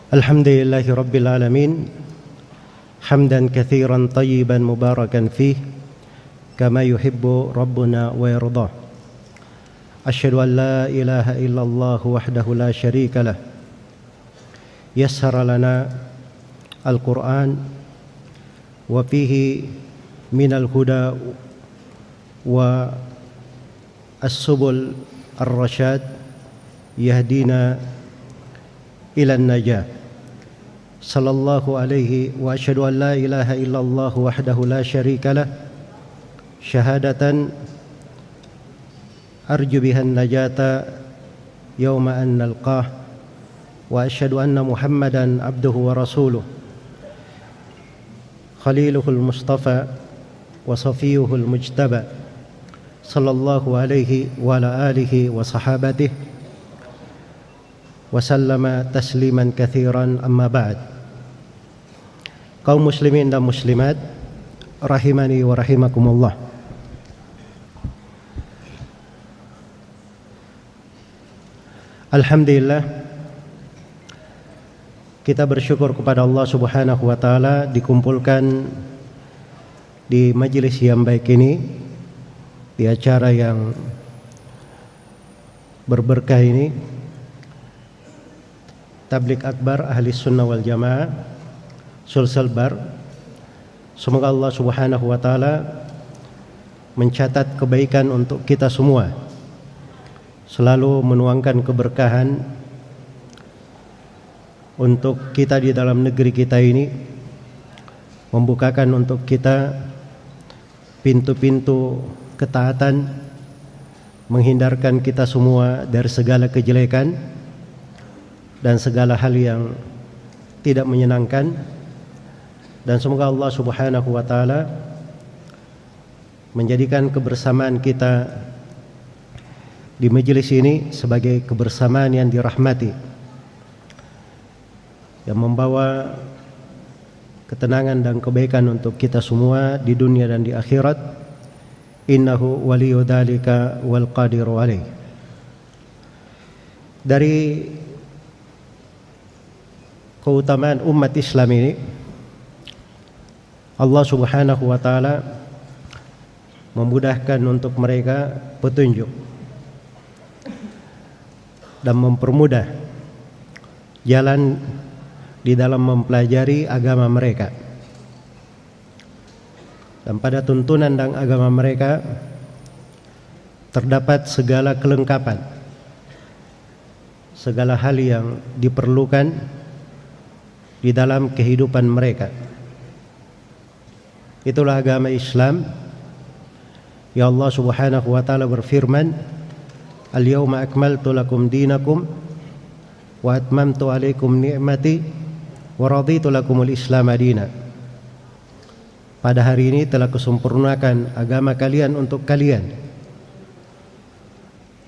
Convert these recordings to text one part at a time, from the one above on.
Alhamdulillahi Rabbil Alamin, hamdan kathiran tayyiban mubarakan fih, kama yuhibbu Rabbuna wa yardah. Asyhadu an la ilaha illallah wahdahu la syarika lah, yassara lana al-Qur'an wa fihi minal huda wa as-subul ar-rasyad yahdina ila an-najah. Sallallahu alaihi wa asyhadu an la ilaha illallah wahdahu la syarika lah, syahadatan arju bihan najata yawma an nalqah, wa asyhadu anna Muhammadan abduhu wa rasuluh, khaliluhul mustafa wa safiyuhul mujtaba, sallallahu alaihi wa ala alihi wa sahabatihi wa sallama tasliman kathiran, amma ba'd. Kaum muslimin dan muslimat rahimani wa rahimakumullah. Alhamdulillah, kita bersyukur kepada Allah Subhanahu wa taala dikumpulkan di majelis yang baik ini, di acara yang berberkah ini, Tabligh Akbar Ahli Sunnah wal Jamaah Sulsel Bar. Semoga Allah Subhanahu wa taala mencatat kebaikan untuk kita semua, selalu menuangkan keberkahan untuk kita di dalam negeri kita ini, membukakan untuk kita pintu-pintu ketaatan, menghindarkan kita semua dari segala kejelekan dan segala hal yang tidak menyenangkan. Dan semoga Allah Subhanahu wa taala menjadikan kebersamaan kita di majelis ini sebagai kebersamaan yang dirahmati, yang membawa ketenangan dan kebaikan untuk kita semua di dunia dan di akhirat. Innahu waliyyu dzalika wal qadiru alaih. Dari keutamaan umat Islam ini, Allah Subhanahu wa taala memudahkan untuk mereka petunjuk dan mempermudah jalan di dalam mempelajari agama mereka. Dan pada tuntunan dan agama mereka terdapat segala kelengkapan, segala hal yang diperlukan di dalam kehidupan mereka. Itulah agama Islam. Ya Allah Subhanahu wa taala berfirman, "Al-yawma akmaltu lakum dinakum wa atmamtu alaikum ni'mati wa raditu lakumul Islam madina." Pada hari ini telah kusempurnakan agama kalian untuk kalian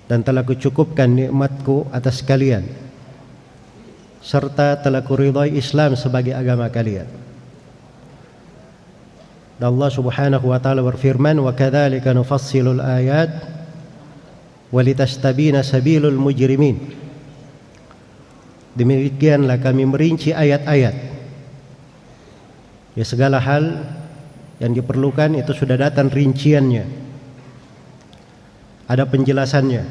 dan telah kucukupkan nikmatku atas kalian, serta telah kuridhai Islam sebagai agama kalian. Dan Allah Subhanahu wa taala berfirman, "Wa kadzalika nufassilul ayat wa litastabina sabilul mujrimin." Demikianlah kami merinci ayat-ayat. Ya, segala hal yang diperlukan itu sudah datang rinciannya, ada penjelasannya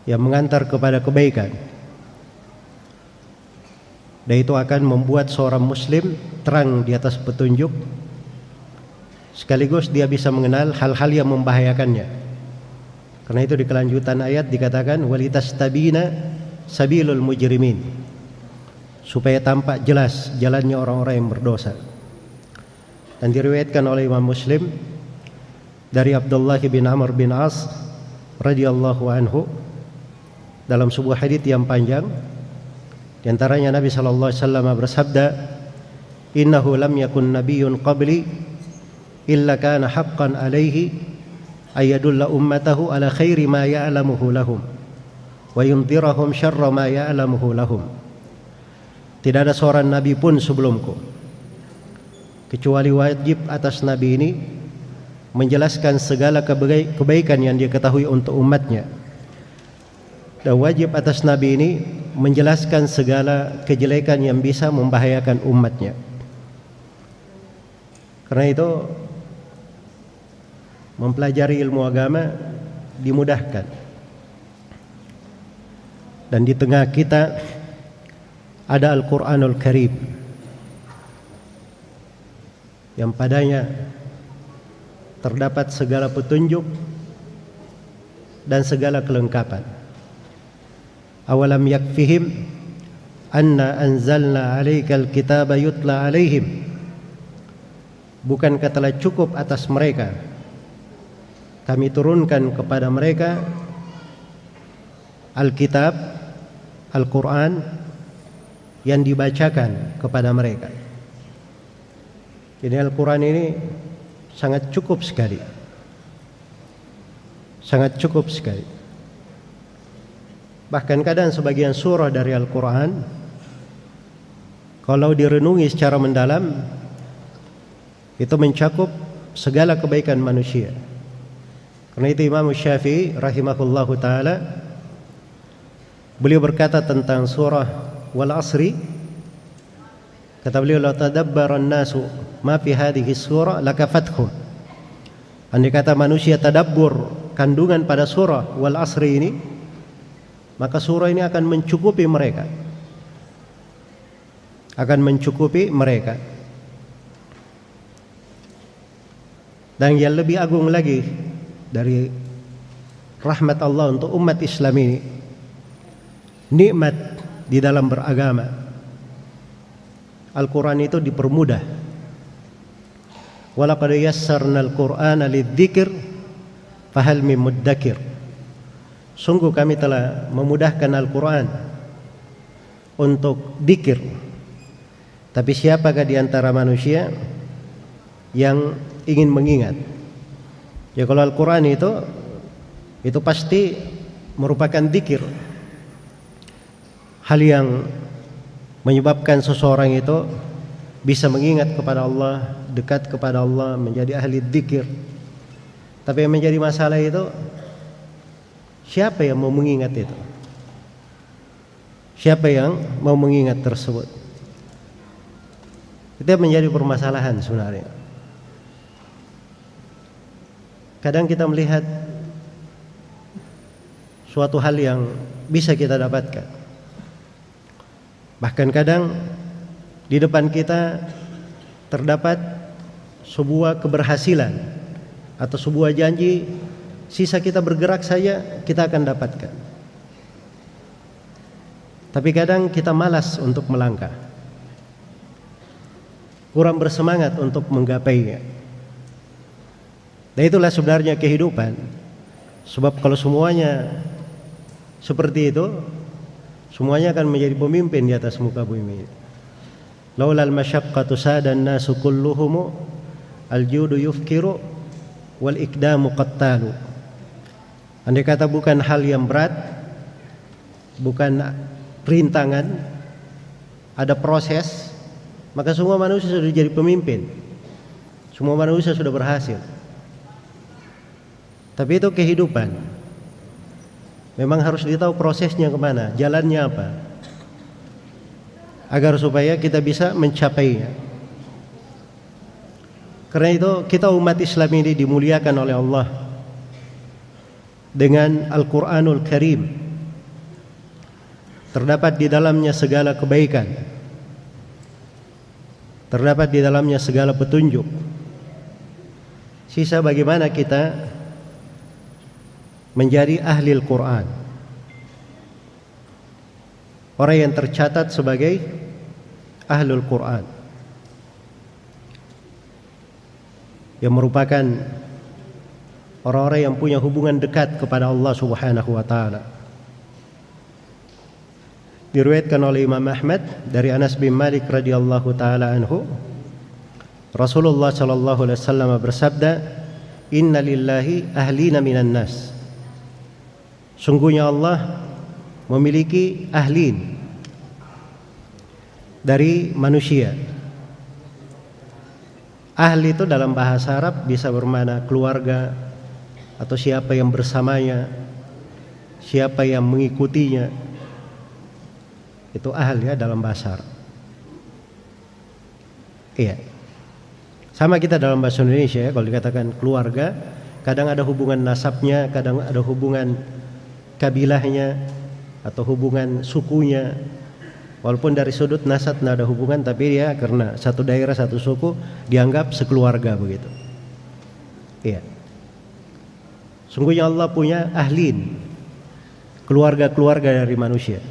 yang mengantar kepada kebaikan. Dan itu akan membuat seorang muslim terang di atas petunjuk, sekaligus dia bisa mengenal hal-hal yang membahayakannya. Karena itu di kelanjutan ayat dikatakan walitastabina sabilul mujrimin, supaya tampak jelas jalannya orang-orang yang berdosa. Dan diriwayatkan oleh Imam Muslim dari Abdullah bin Amr bin As radhiyallahu anhu dalam sebuah hadits yang panjang. Di antaranya Nabi sallallahu alaihi wasallam bersabda, "Innahu lam yakun nabiyyun qabli illa kana haqqan alaihi ayadulla ummatahu ala khairi ma ya'lamuhu lahum wa yundhirahum syarra ma ya'lamuhu lahum." Tidak ada seorang nabi pun sebelumku kecuali wajib atas nabi ini menjelaskan segala kebaikan yang dia ketahui untuk umatnya, dan wajib atas nabi ini menjelaskan segala kejelekan yang bisa membahayakan umatnya. Karena itu mempelajari ilmu agama dimudahkan. Dan di tengah kita ada Al-Quranul Karim yang padanya terdapat segala petunjuk dan segala kelengkapan. Awalam yakfihim anna anzalna 'alaikal kitaba yutla 'alaihim. Bukankah telah cukup atas mereka kami turunkan kepada mereka Alkitab, Al-Quran yang dibacakan kepada mereka. Jadi Al-Quran ini sangat cukup sekali. Sangat cukup sekali. Bahkan kadang sebagian surah dari Al-Quran kalau direnungi secara mendalam itu mencakup segala kebaikan manusia. Karena itu Imam Syafi'i rahimahullahu ta'ala beliau berkata tentang surah Wal Asri, kata beliau, la tadabbaran nasu ma fi hadhihi surah lakafathum. Andai kata manusia tadabbur kandungan pada surah Wal Asri ini, maka surah ini akan mencukupi mereka. Akan mencukupi mereka. Dan yang lebih agung lagi dari rahmat Allah untuk umat Islam ini, nikmat di dalam beragama. Al-Quran itu dipermudah. Walaqad yassarna al-Qur'ana lidzikr fahal min muddakir. Sungguh kami telah memudahkan Al-Quran untuk dzikir. Tapi siapakah di antara manusia yang ingin mengingat? Ya kalau Al-Quran itu pasti merupakan dzikir. Hal yang menyebabkan seseorang itu bisa mengingat kepada Allah, dekat kepada Allah, menjadi ahli dzikir. Tapi yang menjadi masalah itu siapa yang mau mengingat itu? Siapa yang mau mengingat tersebut? Itu menjadi permasalahan sebenarnya. Kadang kita melihat suatu hal yang bisa kita dapatkan. Bahkan kadang di depan kita terdapat sebuah keberhasilan atau sebuah janji, sisa kita bergerak saja kita akan dapatkan. Tapi kadang kita malas untuk melangkah, kurang bersemangat untuk menggapainya. Dan itulah sebenarnya kehidupan. Sebab kalau semuanya seperti itu, semuanya akan menjadi pemimpin di atas muka bumi. Laulal masyaqqatu sadan nasu kulluhum al-judu yufkiru wal ikdamu qattalu. Andai kata bukan hal yang berat, bukan rintangan, ada proses, maka semua manusia sudah jadi pemimpin. Semua manusia sudah berhasil. Tapi itu kehidupan. Memang harus ditahu prosesnya kemana, jalannya apa, agar supaya kita bisa mencapainya. Karena itu kita umat Islam ini dimuliakan oleh Allah dengan Al-Quranul Karim. Terdapat di dalamnya segala kebaikan, terdapat di dalamnya segala petunjuk. Sisa bagaimana kita menjadi ahli Al-Quran, orang yang tercatat sebagai ahlul Quran, yang merupakan orang-orang yang punya hubungan dekat kepada Allah Subhanahu wa taala. Diriwayatkan oleh Imam Ahmad dari Anas bin Malik radhiyallahu taala anhu, Rasulullah sallallahu alaihi wasallam bersabda, "Inna lillahi ahlina minan nas." Sungguhnya Allah memiliki ahlin dari manusia. Ahli itu dalam bahasa Arab bisa bermakna keluarga atau siapa yang bersamanya, siapa yang mengikutinya. Itu ahl ya dalam bahasa Arab. Iya. Sama kita dalam bahasa Indonesia ya, kalau dikatakan keluarga, kadang ada hubungan nasabnya, kadang ada hubungan kabilahnya atau hubungan sukunya. Walaupun dari sudut nasab tidak ada hubungan, tapi dia karena satu daerah satu suku dianggap sekeluarga begitu. Iya. Sungguhnya Allah punya ahlin, keluarga-keluarga dari manusia.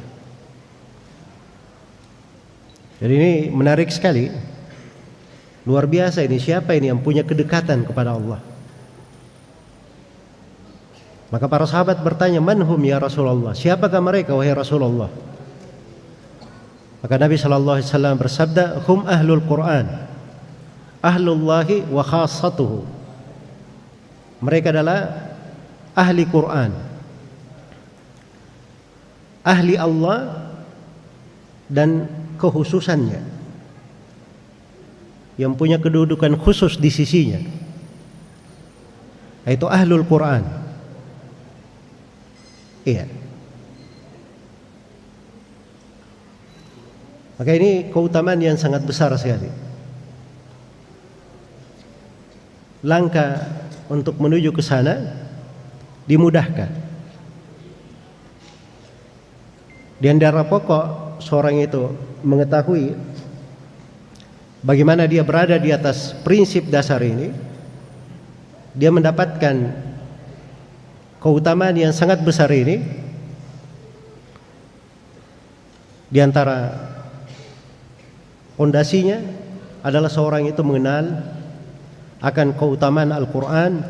Jadi ini menarik sekali. Luar biasa ini, siapa ini yang punya kedekatan kepada Allah? Maka para sahabat bertanya, "Man hum ya Rasulullah?" Siapakah mereka wahai Rasulullah? Maka Nabi sallallahu alaihi wasallam bersabda, "Hum ahlul Quran, ahlullahi wa khassatuhu." Mereka adalah ahli Quran, ahli Allah dan kekhususannya, yang punya kedudukan khusus di sisinya, yaitu ahlul Quran. Iya. Maka ini keutamaan yang sangat besar sekali. Langkah untuk menuju ke sana dimudahkan. Di antara pokok seorang itu mengetahui bagaimana dia berada di atas prinsip dasar ini, dia mendapatkan keutamaan yang sangat besar ini. Di antara fondasinya adalah seorang itu mengenal akan keutamaan Al-Quran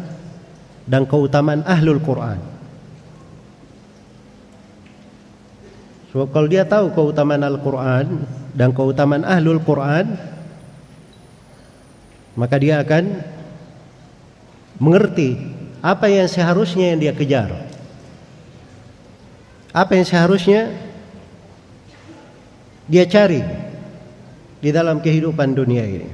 dan keutamaan Ahlul Quran. So, kalau dia tahu keutamaan Al-Quran dan keutamaan Ahlul Quran, maka dia akan mengerti apa yang seharusnya yang dia kejar, apa yang seharusnya dia cari di dalam kehidupan dunia ini.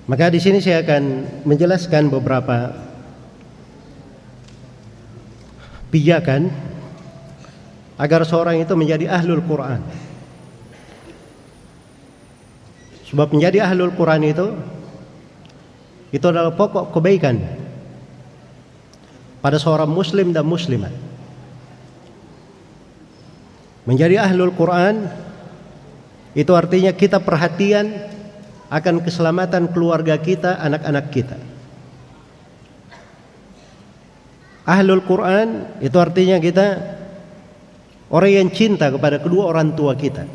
Maka di sini saya akan menjelaskan beberapa pijakan agar seorang itu menjadi ahlul Quran. Sebab menjadi ahlul Quran itu adalah pokok kebaikan pada seorang muslim dan muslimat. Menjadi ahlul Quran itu artinya kita perhatian akan keselamatan keluarga kita, anak-anak kita. Ahlul Quran itu artinya kita orang yang cinta kepada kedua orang tua kita.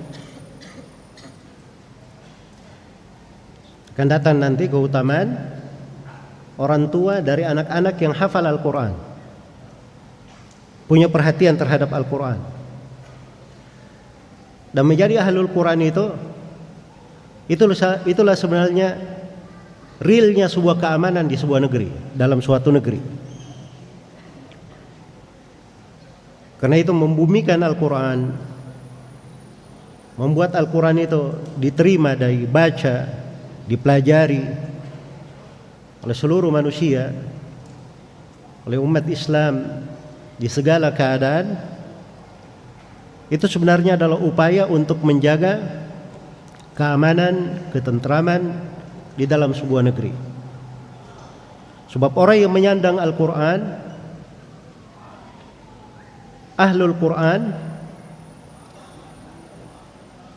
Akan datang nanti keutamaan orang tua dari anak-anak yang hafal Al-Quran, punya perhatian terhadap Al-Quran. Dan menjadi ahlul Quran itulah sebenarnya realnya sebuah keamanan di sebuah negeri, dalam suatu negeri. Karena itu membumikan Al-Quran, membuat Al-Quran itu diterima dari baca, dipelajari oleh seluruh manusia, oleh umat Islam di segala keadaan. Itu sebenarnya adalah upaya untuk menjaga keamanan, ketentraman di dalam sebuah negeri. Sebab orang yang menyandang Al-Quran, ahlul Quran,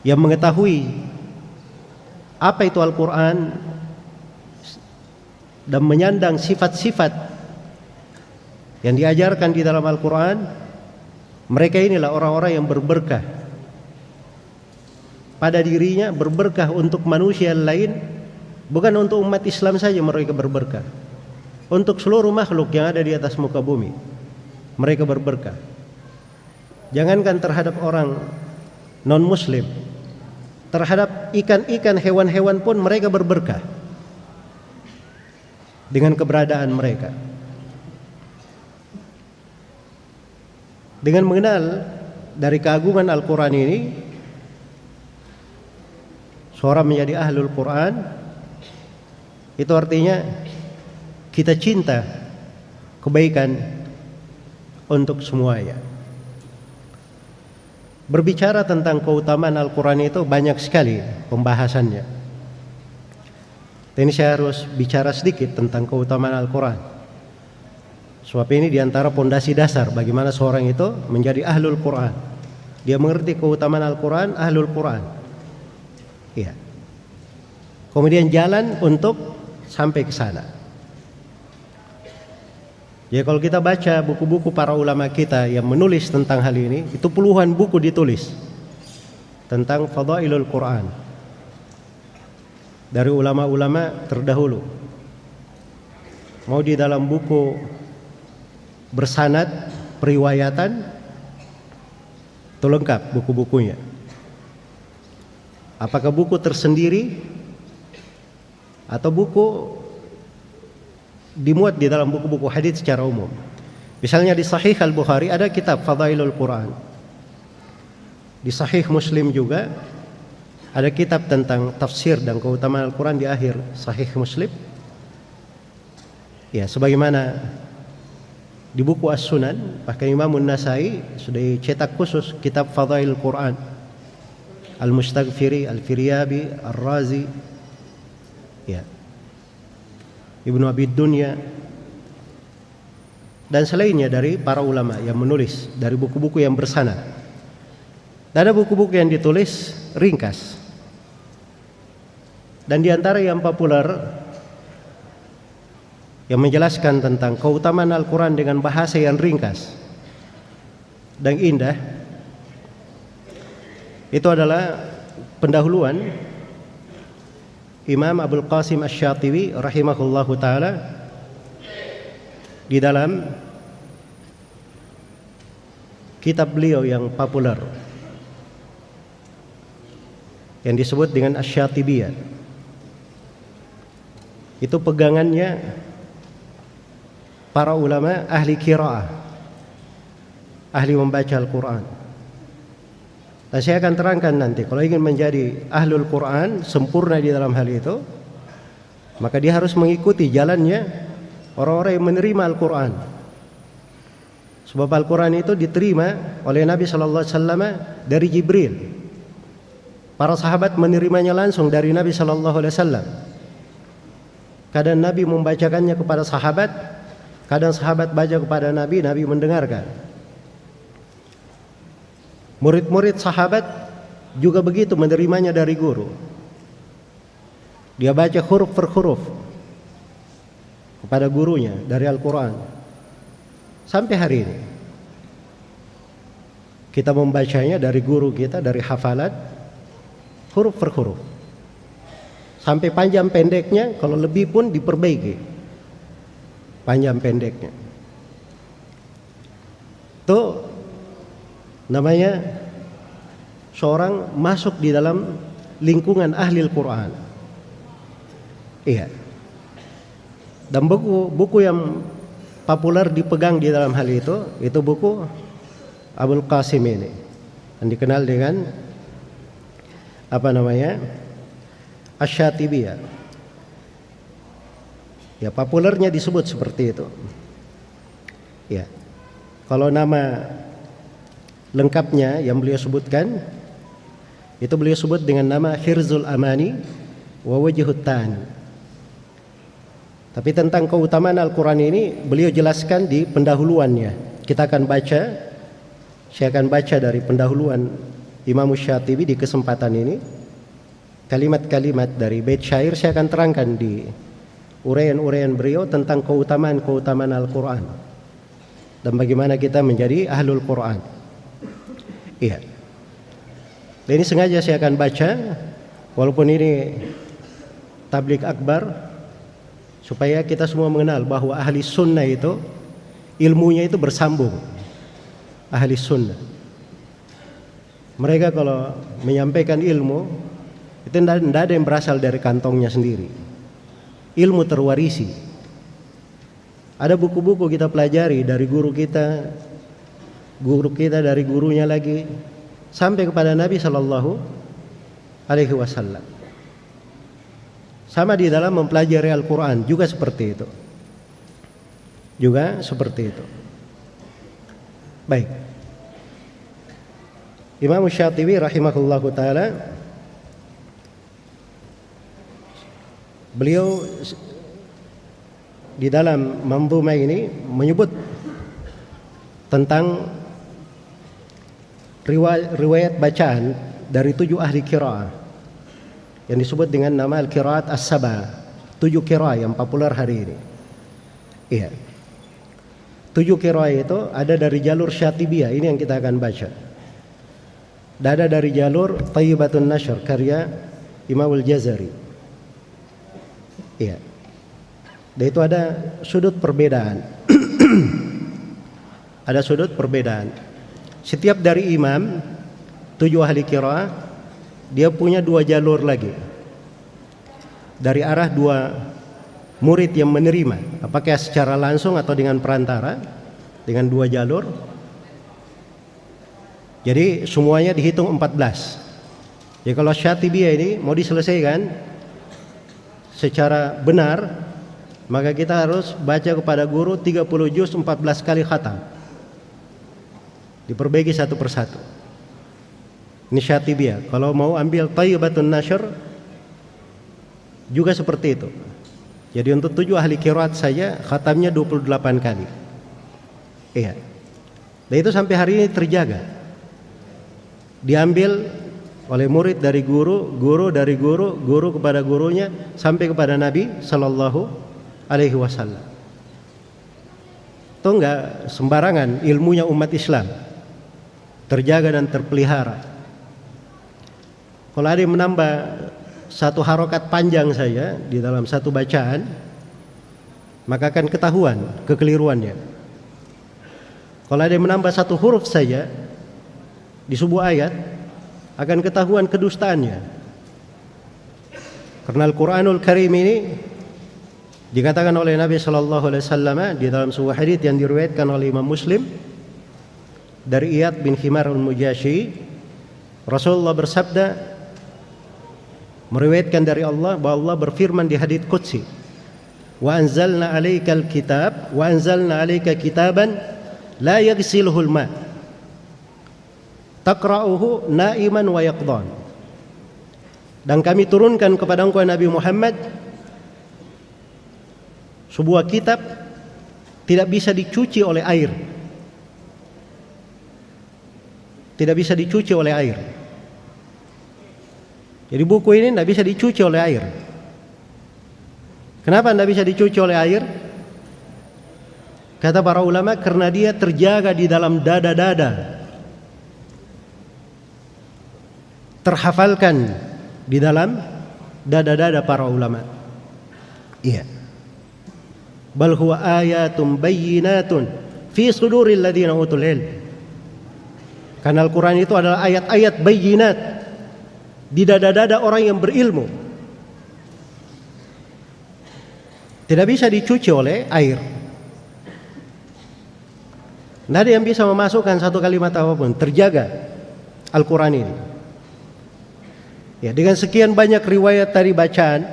yang mengetahui apa itu Al-Quran dan menyandang sifat-sifat yang diajarkan di dalam Al-Quran, mereka inilah orang-orang yang berberkah pada dirinya, berberkah untuk manusia lain. Bukan untuk umat Islam saja mereka berberkah, untuk seluruh makhluk yang ada di atas muka bumi mereka berberkah. Jangankan terhadap orang non-muslim, terhadap ikan-ikan, hewan-hewan pun mereka berberkah dengan keberadaan mereka. Dengan mengenal dari keagungan Al-Quran ini, seorang menjadi ahlul Quran, itu artinya kita cinta kebaikan untuk semuanya. Berbicara tentang keutamaan Al-Quran itu banyak sekali pembahasannya. Ini saya harus bicara sedikit tentang keutamaan Al-Quran. Sebab ini diantara pondasi dasar bagaimana seorang itu menjadi ahlul Quran. Dia mengerti keutamaan Al-Quran, ahlul Quran. Iya. Kemudian jalan untuk sampai ke sana. Ya, kalau kita baca buku-buku para ulama kita yang menulis tentang hal ini, itu puluhan buku ditulis tentang fadailul Quran dari ulama-ulama terdahulu. Mau di dalam buku bersanad, periwayatan, itu lengkap buku-bukunya. Apakah buku tersendiri atau buku dimuat di dalam buku-buku hadits secara umum. Misalnya di Sahih Al-Bukhari ada kitab Fadailul Quran. Di Sahih Muslim juga ada kitab tentang tafsir dan keutamaan Al-Quran di akhir Sahih Muslim. Ya, sebagaimana di buku As-Sunan, bahkan Imam An-Nasai sudah cetak khusus kitab Fadailul Quran. Al-Mustaghfiri, Al-Firyabi, Ar-Razi. Ya. Ibnu Abi Dunya dan selainnya dari para ulama yang menulis dari buku-buku yang bersanad. Dan ada buku-buku yang ditulis ringkas. Dan di antara yang populer yang menjelaskan tentang keutamaan Al-Quran dengan bahasa yang ringkas dan indah, itu adalah pendahuluan Imam Abul Qasim Asy-Syatibi rahimahullahu ta'ala di dalam kitab beliau yang populer yang disebut dengan Asy-Syatibiyah. Itu pegangannya para ulama ahli qiraah, ahli membaca Al-Quran. Dan saya akan terangkan nanti, kalau ingin menjadi ahlul Quran, sempurna di dalam hal itu, maka dia harus mengikuti jalannya orang-orang yang menerima Al-Quran. Sebab Al-Quran itu diterima oleh Nabi SAW dari Jibril. Para sahabat menerimanya langsung dari Nabi SAW. Kadang Nabi membacakannya kepada sahabat, kadang sahabat baca kepada Nabi, Nabi mendengarkan. Murid-murid sahabat juga begitu menerimanya dari guru. Dia baca huruf per huruf kepada gurunya dari Al-Quran. Sampai hari ini kita membacanya dari guru kita, dari hafalan, huruf per huruf. Sampai panjang pendeknya, kalau lebih pun diperbaiki panjang pendeknya. Itu namanya seorang masuk di dalam lingkungan ahli Al-Quran. Iya. Dan buku yang populer dipegang di dalam hal itu buku Abul Qasim ini, yang dikenal dengan Asy-Syatibiyah. Ya, populernya disebut seperti itu. Ya. Kalau nama lengkapnya yang beliau sebutkan, itu beliau sebut dengan nama Hirzul Amani wa Wajhut Tani. Tapi tentang keutamaan Al-Quran ini beliau jelaskan di pendahuluannya. Kita akan baca, saya akan baca dari pendahuluan Imam Syatibi di kesempatan ini. Kalimat-kalimat dari bait syair saya akan terangkan di uraian-uraian beliau tentang keutamaan Al-Quran dan bagaimana kita menjadi ahlul Quran. Iya. Dan ini sengaja saya akan baca, walaupun ini tabligh akbar, supaya kita semua mengenal bahwa ahli sunnah itu ilmunya itu bersambung. Ahli sunnah, mereka kalau menyampaikan ilmu itu tidak ada yang berasal dari kantongnya sendiri. Ilmu terwarisi. Ada buku-buku kita pelajari dari guru kita dari gurunya lagi, sampai kepada Nabi Sallallahu Alaihi Wasallam. Sama di dalam mempelajari Al-Quran juga seperti itu. Baik. Imam Syatibi rahimahullahu taala, beliau di dalam manzumah ini menyebut tentang riwayat bacaan dari 7 ahli qiraah yang disebut dengan nama al-qiraat as-saba, 7 qiraah yang populer hari ini. Iya. 7 qiraah itu ada dari jalur Syatibiyah, ini yang kita akan baca. Dan ada dari jalur Thayyibatun Nashr karya Imam Al-Jazari. Iya. Dan itu ada sudut perbedaan. Ada sudut perbedaan. Setiap dari imam 7 ahli qiraah dia punya 2 jalur lagi. Dari arah 2 murid yang menerima, apakah secara langsung atau dengan perantara, dengan 2 jalur. Jadi semuanya dihitung 14. Jadi kalau Syatibiyah ini mau diselesaikan secara benar, maka kita harus baca kepada guru 30 juz 14 kali khatam. Diperbaiki satu persatu. Ini Syatibiyah. Kalau mau ambil Thayyibatun Nashr juga seperti itu. Jadi untuk 7 ahli qiraat saja khatamnya 28 kali. Iya. Dan itu sampai hari ini terjaga. Diambil oleh murid dari guru, guru dari guru, guru kepada gurunya sampai kepada Nabi sallallahu alaihi wasallam. Itu enggak sembarangan ilmunya umat Islam. Terjaga dan terpelihara. Kalau ada yang menambah satu harokat panjang saja di dalam satu bacaan, maka akan ketahuan kekeliruannya. Kalau ada yang menambah satu huruf saja di sebuah ayat, akan ketahuan kedustaannya. Karena Al-Quranul Karim ini dikatakan oleh Nabi sallallahu alaihi wasallam di dalam sebuah hadits yang diriwayatkan oleh Imam Muslim dari Iyad bin Himar al-Mujashi, Rasulullah bersabda, meriwayatkan dari Allah bahwa Allah berfirman di hadits qudsi, wa anzalna 'alaikal kitab wa anzalna 'alaika kitaban la yaghsiluhul ma' taqra'uhu na'iman wa yaqdhan. Dan kami turunkan kepada engkau Nabi Muhammad sebuah kitab tidak bisa dicuci oleh air. Tidak bisa dicuci oleh air. Jadi buku ini tidak bisa dicuci oleh air. Kenapa tidak bisa dicuci oleh air? Kata para ulama, karena dia terjaga di dalam dada-dada, terhafalkan di dalam dada-dada para ulama. Iya. Bal huwa ayatun bayyinatun fi suduril ladzina utul ilm. Karena Al-Quran itu adalah ayat-ayat bayyinat di dada-dada orang yang berilmu. Tidak bisa dicuci oleh air. Tidak ada yang bisa memasukkan satu kalimat apapun. Terjaga Al-Quran ini. Ya, dengan sekian banyak riwayat tadi bacaan,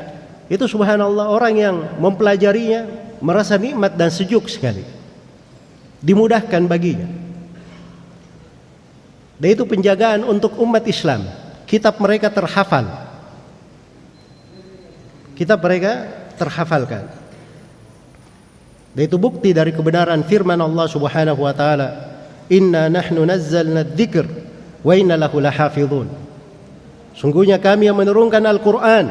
itu subhanallah orang yang mempelajarinya merasa nikmat dan sejuk sekali. Dimudahkan baginya. Dan itu penjagaan untuk umat Islam. Kitab mereka terhafal. Kitab mereka terhafalkan. Dan itu bukti dari kebenaran firman Allah Subhanahu wa taala, "Inna nahnu nazzalna adz-dzikr wa inna lahu lahafizun." Sungguhnya kami yang menurunkan Al-Quran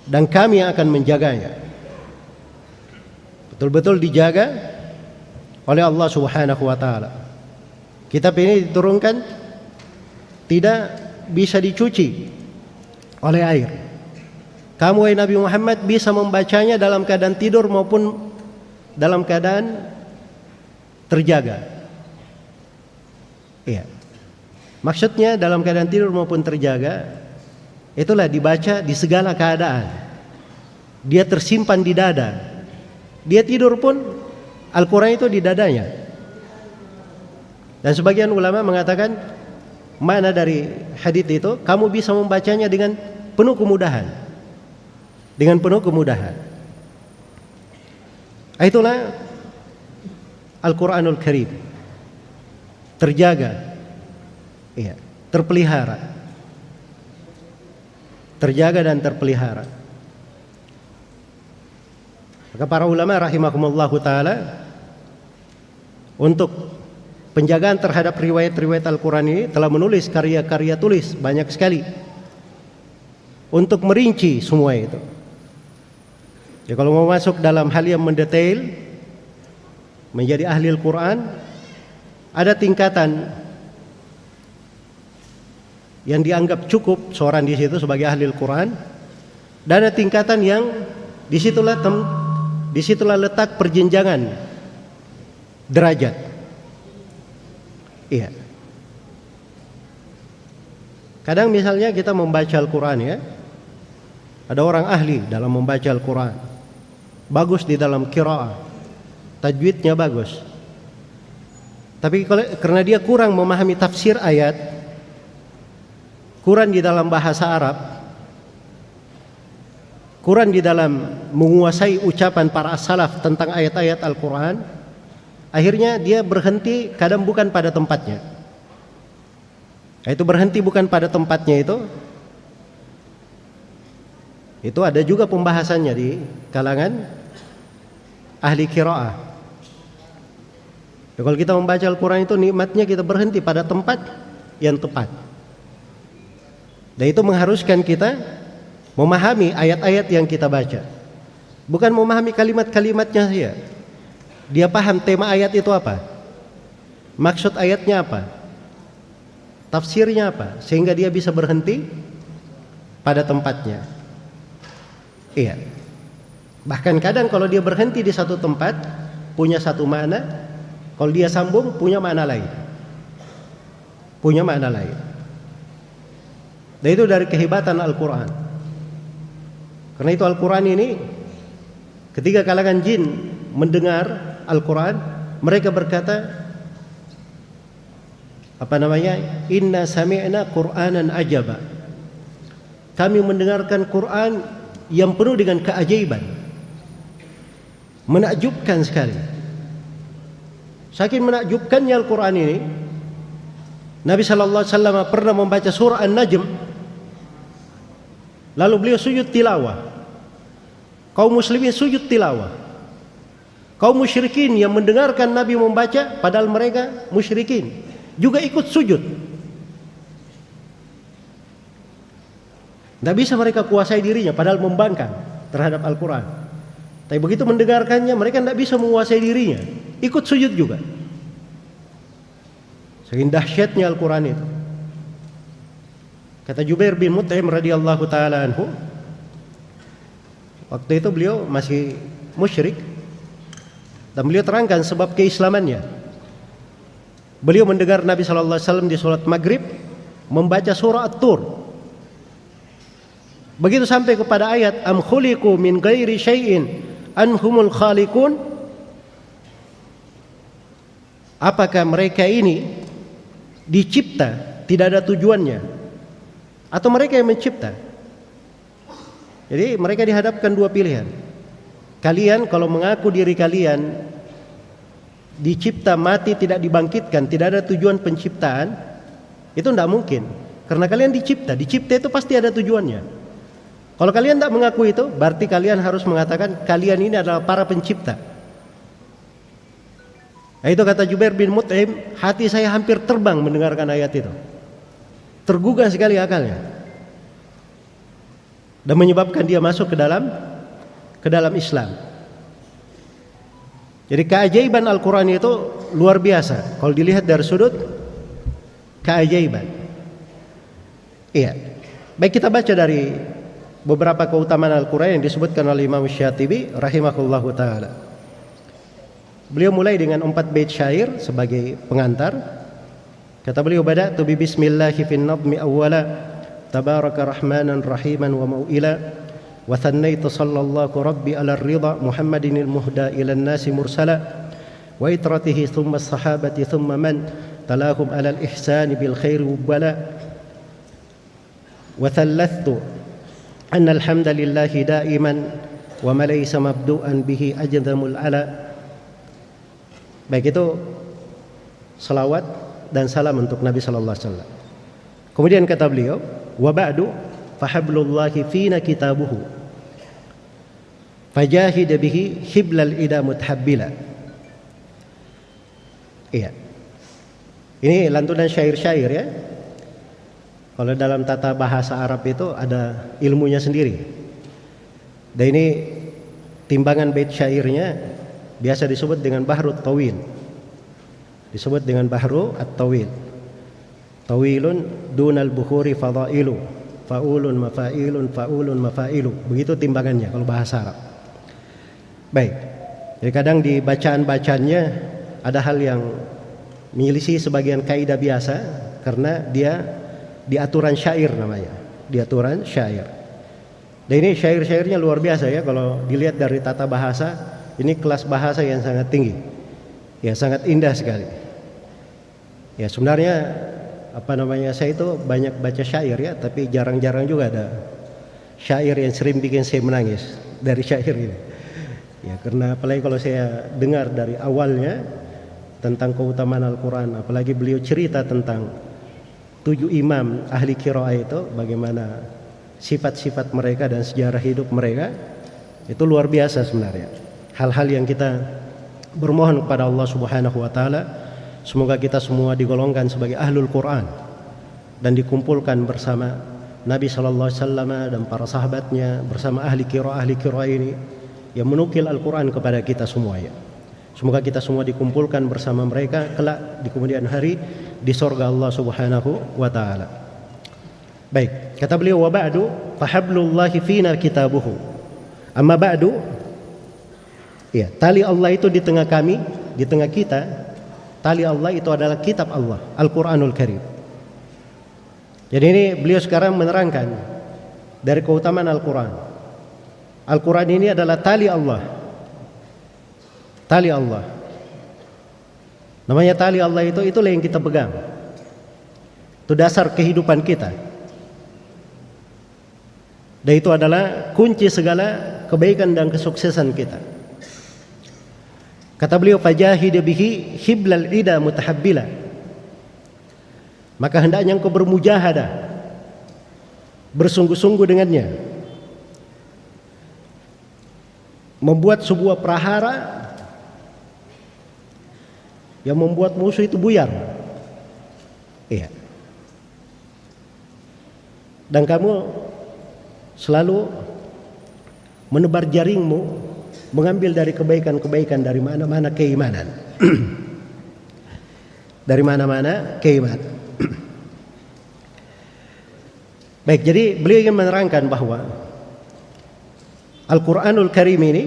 dan kami yang akan menjaganya. Betul-betul dijaga oleh Allah Subhanahu wa taala. Kitab ini diturunkan tidak bisa dicuci oleh air. Kamu wahai Nabi Muhammad bisa membacanya dalam keadaan tidur maupun dalam keadaan terjaga. Iya. Maksudnya dalam keadaan tidur maupun terjaga, itulah dibaca di segala keadaan. Dia tersimpan di dada. Dia tidur pun Al-Quran itu di dadanya. Dan sebagian ulama mengatakan makna dari hadits itu, kamu bisa membacanya dengan penuh kemudahan. Dengan penuh kemudahan. Itulah Al-Quranul Karim. Terjaga Iya, terpelihara, terjaga dan terpelihara. Maka para ulama rahimakumullahu taala untuk penjagaan terhadap riwayat-riwayat Al-Quran ini telah menulis karya-karya tulis banyak sekali untuk merinci semua itu. Ya, kalau mau masuk dalam hal yang mendetail menjadi ahli Al-Quran, ada tingkatan yang dianggap cukup seorang di situ sebagai ahli Al-Quran, dan ada tingkatan yang disitulah letak perjenjangan derajat. Iya. Kadang misalnya kita membaca Al-Quran, ya, ada orang ahli dalam membaca Al-Quran, bagus di dalam qiraah, tajwidnya bagus, tapi karena dia kurang memahami tafsir ayat, kurang di dalam bahasa Arab, kurang di dalam menguasai ucapan para salaf tentang ayat-ayat Al-Quran, akhirnya dia berhenti kadang bukan pada tempatnya. Itu berhenti bukan pada tempatnya itu ada juga pembahasannya di kalangan ahli qiraah. Ya, kalau kita membaca Al-Quran itu nikmatnya kita berhenti pada tempat yang tepat. Dan itu mengharuskan kita memahami ayat-ayat yang kita baca, bukan memahami kalimat-kalimatnya saja. Dia paham tema ayat itu apa, maksud ayatnya apa, tafsirnya apa, sehingga dia bisa berhenti pada tempatnya. Iya. Bahkan kadang kalau dia berhenti di satu tempat punya satu makna, kalau dia sambung punya makna lain. Dan itu dari kehebatan Al-Quran. Karena itu Al-Quran ini, ketika kalangan jin mendengar Al-Quran, mereka berkata, Inna sami'na Qur'anan ajaba. Kami mendengarkan Quran yang penuh dengan keajaiban, menakjubkan sekali. Saking menakjubkannya Al-Quran ini, Nabi sallallahu alaihi wasallam pernah membaca surah An-Najm, lalu beliau sujud tilawah. Kaum muslimin sujud tilawah. Kaum musyrikin yang mendengarkan Nabi membaca, padahal mereka musyrikin, juga ikut sujud. Tidak bisa mereka kuasai dirinya, padahal membangkang terhadap Al-Quran. Tapi begitu mendengarkannya, mereka tidak bisa menguasai dirinya, ikut sujud juga. Saking dahsyatnya Al-Quran itu. Kata Jubair bin Mut'im radhiyallahu taala anhu, waktu itu beliau masih musyrik, dan beliau terangkan sebab keislamannya. Beliau mendengar Nabi sallallahu alaihi wasallam di salat maghrib membaca surah At-Tur. Begitu sampai kepada ayat am khuliqu min ghairi syai'in anhumul khaliqun, apakah mereka ini dicipta tidak ada tujuannya, atau mereka yang mencipta? Jadi mereka dihadapkan dua pilihan. Kalian kalau mengaku diri kalian dicipta, mati, tidak dibangkitkan, tidak ada tujuan penciptaan, itu tidak mungkin. Karena kalian dicipta itu pasti ada tujuannya. Kalau kalian tidak mengaku itu, berarti kalian harus mengatakan kalian ini adalah para pencipta. Nah, itu kata Jubair bin Mut'im, hati saya hampir terbang mendengarkan ayat itu. Tergugah sekali akalnya. Dan menyebabkan dia masuk ke dalam Islam. Jadi keajaiban Al-Quran itu luar biasa kalau dilihat dari sudut keajaiban. Iya. Baik, kita baca dari beberapa keutamaan Al-Quran yang disebutkan oleh Imam Syatibi rahimahullahu ta'ala. Beliau mulai dengan 4 bait syair sebagai pengantar. Kata beliau, bada'tu bi bismillahi fin nadmi awwala tabaraka rahmanan rahiman wa mau'ila wa thannaitu sallallahu rabbi ala ridha muhammadin al-muhda ila an-nasi mursala wa itratihi thumma as-sahabati thumma man talahum ala al-ihsani bil khairi wala wa thallathtu anna alhamdulillahi da'iman wa ma laysa mabdu'an bihi ajdamul ala. Baik, itu selawat dan salam untuk Nabi sallallahu alaihi wasallam. Kemudian kata beliau, wa ba'du fahablullahi fina kitabuhu fajahid bihi hiblal ida mutahabbila. Iya. Ini lantunan syair-syair ya. Kalau dalam tata bahasa Arab itu ada ilmunya sendiri. Dan ini timbangan bait syairnya biasa disebut dengan bahrut tawil. Disebut dengan bahru at-tawil. Tawilun dunal bukhuri fadailu, faulun mafailun faulun mafailu. Begitu timbangannya kalau bahasa Arab. Baik. Jadi kadang di bacaan-bacaannya ada hal yang menyelisih sebagian kaidah biasa karena dia di aturan syair namanya, di aturan syair. Dan ini syair-syairnya luar biasa ya, kalau dilihat dari tata bahasa, ini kelas bahasa yang sangat tinggi. Ya, sangat indah sekali. Ya, sebenarnya saya itu banyak baca syair ya, tapi jarang-jarang juga ada syair yang sering bikin saya menangis dari syair ini. Ya, karena apalagi kalau saya dengar dari awalnya tentang keutamaan Al-Quran, apalagi beliau cerita tentang 7 imam ahli qiraah itu, bagaimana sifat-sifat mereka dan sejarah hidup mereka, itu luar biasa sebenarnya. Hal-hal yang kita bermohon kepada Allah Subhanahu wa taala, semoga kita semua digolongkan sebagai ahlul Quran dan dikumpulkan bersama Nabi sallallahu alaihi wasallam dan para sahabatnya, bersama ahli qiraah ini yang menukil Al-Quran kepada kita semua ya. Semoga kita semua dikumpulkan bersama mereka kelak di kemudian hari di surga Allah Subhanahu wa taala. Baik, kata beliau, wa ba'du fahablullahi fina kitabuhu. Amma ba'du, ya, tali Allah itu di tengah kami, di tengah kita. Tali Allah itu adalah kitab Allah, Al-Quranul Karim. Jadi ini beliau sekarang menerangkan dari keutamaan Al-Quran. Al-Quran ini adalah tali Allah. Tali Allah. Namanya tali Allah itu, itulah yang kita pegang. Itu dasar kehidupan kita. Dan itu adalah kunci segala kebaikan dan kesuksesan kita. Kata beliau, fajahid bihi hiblal ida mutahabbila. Maka hendaknya engkau bermujahadah, bersungguh-sungguh dengannya, membuat sebuah prahara yang membuat musuh itu buyar. Iya. Dan kamu selalu menebar jaringmu, mengambil dari kebaikan-kebaikan dari mana-mana keimanan. Dari mana-mana keimanan. Baik, jadi beliau ingin menerangkan bahwa Al-Quranul Karim ini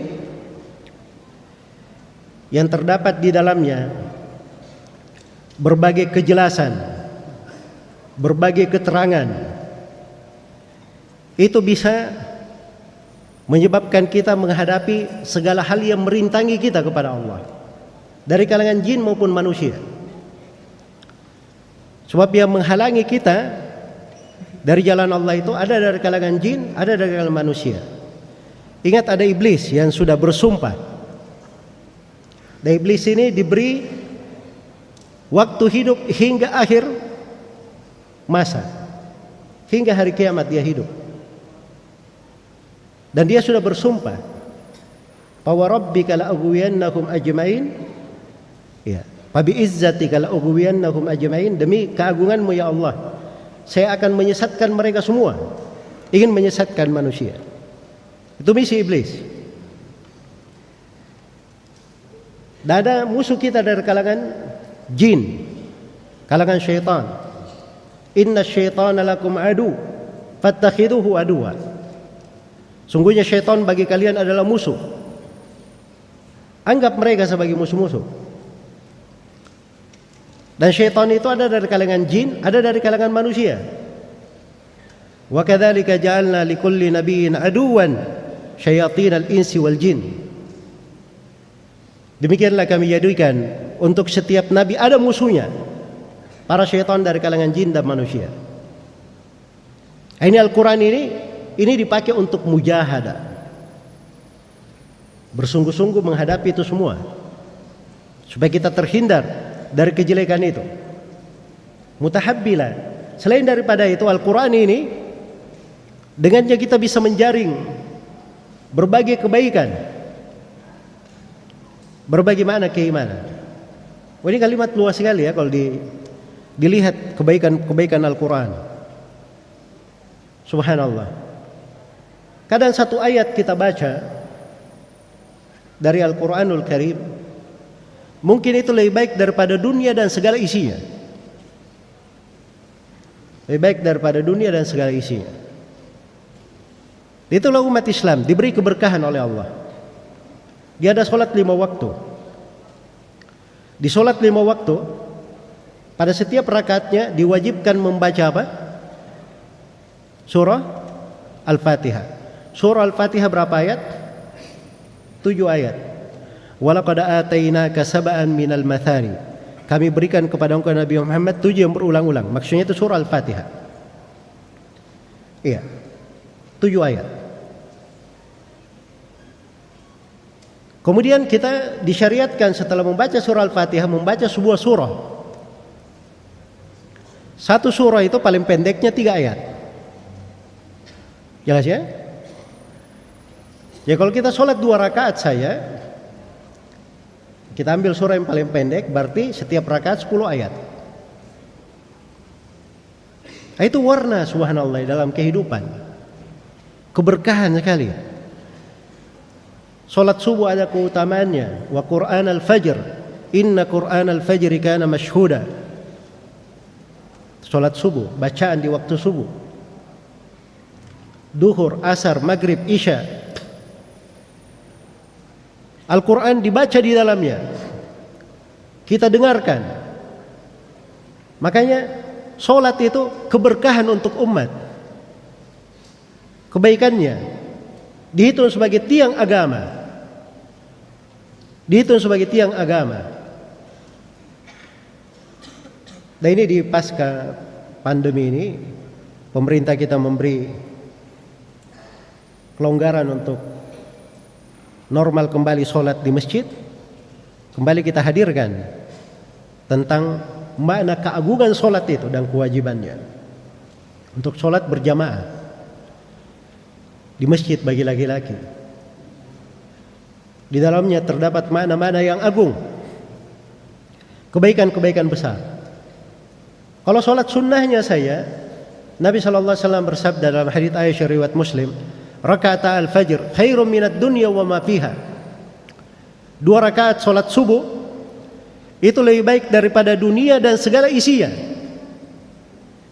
yang terdapat di dalamnya berbagai kejelasan, berbagai keterangan, itu bisa menyebabkan kita menghadapi segala hal yang merintangi kita kepada Allah, dari kalangan jin maupun manusia. Sebab yang menghalangi kita dari jalan Allah itu ada dari kalangan jin, ada dari kalangan manusia. Ingat, ada iblis yang sudah bersumpah. Dan iblis ini diberi waktu hidup hingga akhir masa, hingga hari kiamat dia hidup. Dan dia sudah bersumpah, "Fa rabbika la aghwiyannahum ajmain." Ya, "Fa bi izzatika la aghwiyannahum ajmain." Demi keagunganmu ya Allah, saya akan menyesatkan mereka semua. Ingin menyesatkan manusia. Itu misi iblis. Dan ada musuh kita dari kalangan jin, kalangan syaitan. Inna syaitana lakum adu fattakhiduhu aduwa. Sungguhnya syaitan bagi kalian adalah musuh. Anggap mereka sebagai musuh-musuh. Dan syaitan itu ada dari kalangan jin, ada dari kalangan manusia. Wa kadzalika ja'alna likulli nabiyyin aduwan syayatinal insi wal jin. Demikianlah kami jadikan untuk setiap nabi ada musuhnya, para syaitan dari kalangan jin dan manusia. Ini Al-Quran ini dipakai untuk mujahadah, bersungguh-sungguh menghadapi itu semua, supaya kita terhindar dari kejelekan itu. Mutahabbila, Selain daripada itu, Al-Quran ini dengannya kita bisa menjaring berbagai kebaikan, berbagai makna keimanan. Ini kalimat luas sekali ya kalau dilihat kebaikan Al-Quran. Subhanallah. Kadang satu ayat kita baca dari Al-Quranul Karim, mungkin itu lebih baik daripada dunia dan segala isinya. Lebih baik daripada dunia dan segala isinya. Itulah umat Islam diberi keberkahan oleh Allah. Dia ada sholat 5 waktu. Di sholat 5 waktu, pada setiap rakaatnya diwajibkan membaca apa? Surah Al-Fatihah. Surah Al-Fatihah berapa ayat? 7 ayat. Walaqad atainaka sab'an minal mathani. Kami berikan kepada engkau Nabi Muhammad 7 yang berulang-ulang. Maksudnya itu surah Al-Fatihah. Iya. 7 ayat. Kemudian kita disyariatkan setelah membaca surah Al-Fatihah membaca sebuah surah. Satu surah itu paling pendeknya 3 ayat. Jelas ya? Ya kalau kita sholat 2 rakaat saja, kita ambil surah yang paling pendek, berarti setiap rakaat 10 ayat. Itu warna subhanallah dalam kehidupan. Keberkahan sekali. Salat subuh ada keutamaannya. Wa Qur'an al-fajr, inna Qur'an al-fajri kana mashhuda. Salat subuh, bacaan di waktu subuh. Duhur, asar, maghrib, isya. Al-Quran dibaca di dalamnya. Kita dengarkan. Makanya salat itu keberkahan untuk umat. Kebaikannya dihitung sebagai tiang agama. Dihitung sebagai tiang agama. Nah ini di pasca pandemi ini, pemerintah kita memberi kelonggaran untuk normal kembali sholat di masjid. Kembali kita hadirkan tentang makna keagungan sholat itu dan kewajibannya untuk sholat berjamaah di masjid bagi laki-laki. Di dalamnya terdapat makna-makna yang agung, kebaikan-kebaikan besar. Kalau sholat sunnahnya saya, Nabi SAW bersabda dalam hadits Aisyah riwayat Muslim, rakaat al-fajr khairum minad dunya wa ma fiha. 2 rakaat sholat subuh itu lebih baik daripada dunia dan segala isinya.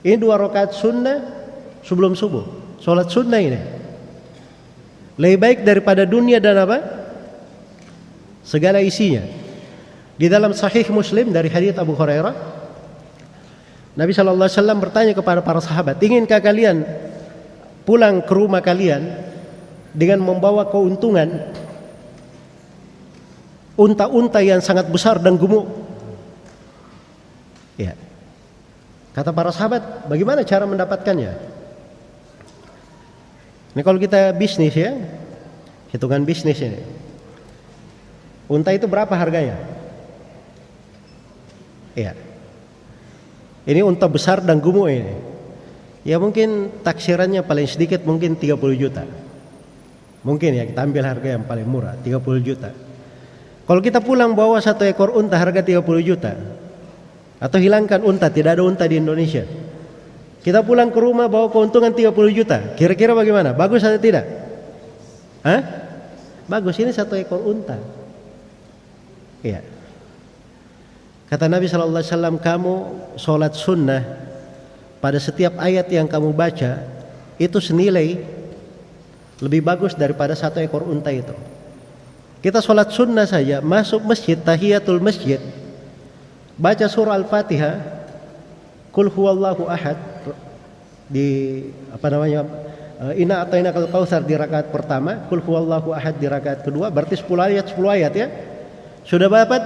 Ini 2 rakaat sunnah sebelum subuh. Sholat sunnah ini lebih baik daripada dunia dan apa? Segala isinya. Di dalam Sahih Muslim dari hadits Abu Hurairah, Nabi SAW bertanya kepada para sahabat, inginkah kalian pulang ke rumah kalian dengan membawa keuntungan unta-unta yang sangat besar dan gemuk? Ya. Kata para sahabat, bagaimana cara mendapatkannya? Ini kalau kita bisnis ya, hitungan bisnis ini. Unta itu berapa harganya? Ya. Ini unta besar dan gemuk ini. Ya mungkin taksirannya paling sedikit mungkin 30 juta. Mungkin ya kita ambil harga yang paling murah 30 juta. Kalau kita pulang bawa 1 ekor unta harga 30 juta. Atau hilangkan unta, tidak ada unta di Indonesia. Kita pulang ke rumah bawa keuntungan 30 juta. Kira-kira bagaimana? Bagus atau tidak? Hah? Bagus, ini 1 ekor unta. Iya. Kata Nabi SAW, kamu sholat sunnah pada setiap ayat yang kamu baca itu senilai lebih bagus daripada 1 ekor unta itu. Kita sholat sunnah saja, masuk masjid, tahiyatul masjid, baca surah Al-Fatihah, Qul huwallahu ahad, di Inna atainakal kautsar di rakaat pertama, Qul huwallahu ahad di rakaat kedua, berarti 10 ayat ya. Sudah berapa?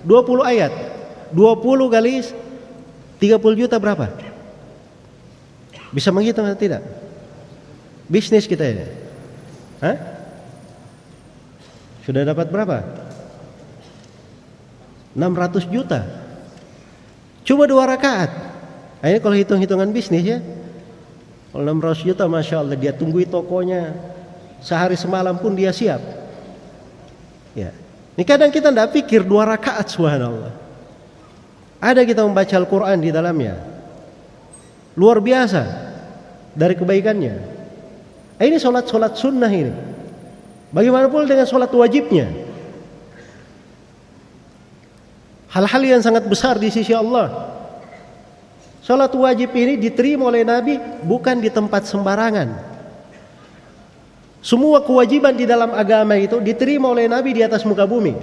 20 ayat. 20 kali 30 juta berapa? Bisa menghitung atau tidak? Bisnis kita ini. Hah? Sudah dapat berapa? 600 juta. Cuma 2 rakaat. Nah, ini kalau hitung-hitungan bisnis ya, kalau 600 juta Masya Allah, dia tunggui tokonya sehari semalam pun dia siap. Ya. Ini kadang kita tidak pikir 2 rakaat subhanallah. Ada kita membaca Al-Quran di dalamnya, luar biasa dari kebaikannya. Ini solat sunnah ini. Bagaimanapun dengan solat wajibnya, hal-hal yang sangat besar di sisi Allah. Solat wajib ini diterima oleh Nabi bukan di tempat sembarangan. Semua kewajiban di dalam agama itu diterima oleh Nabi di atas muka bumi.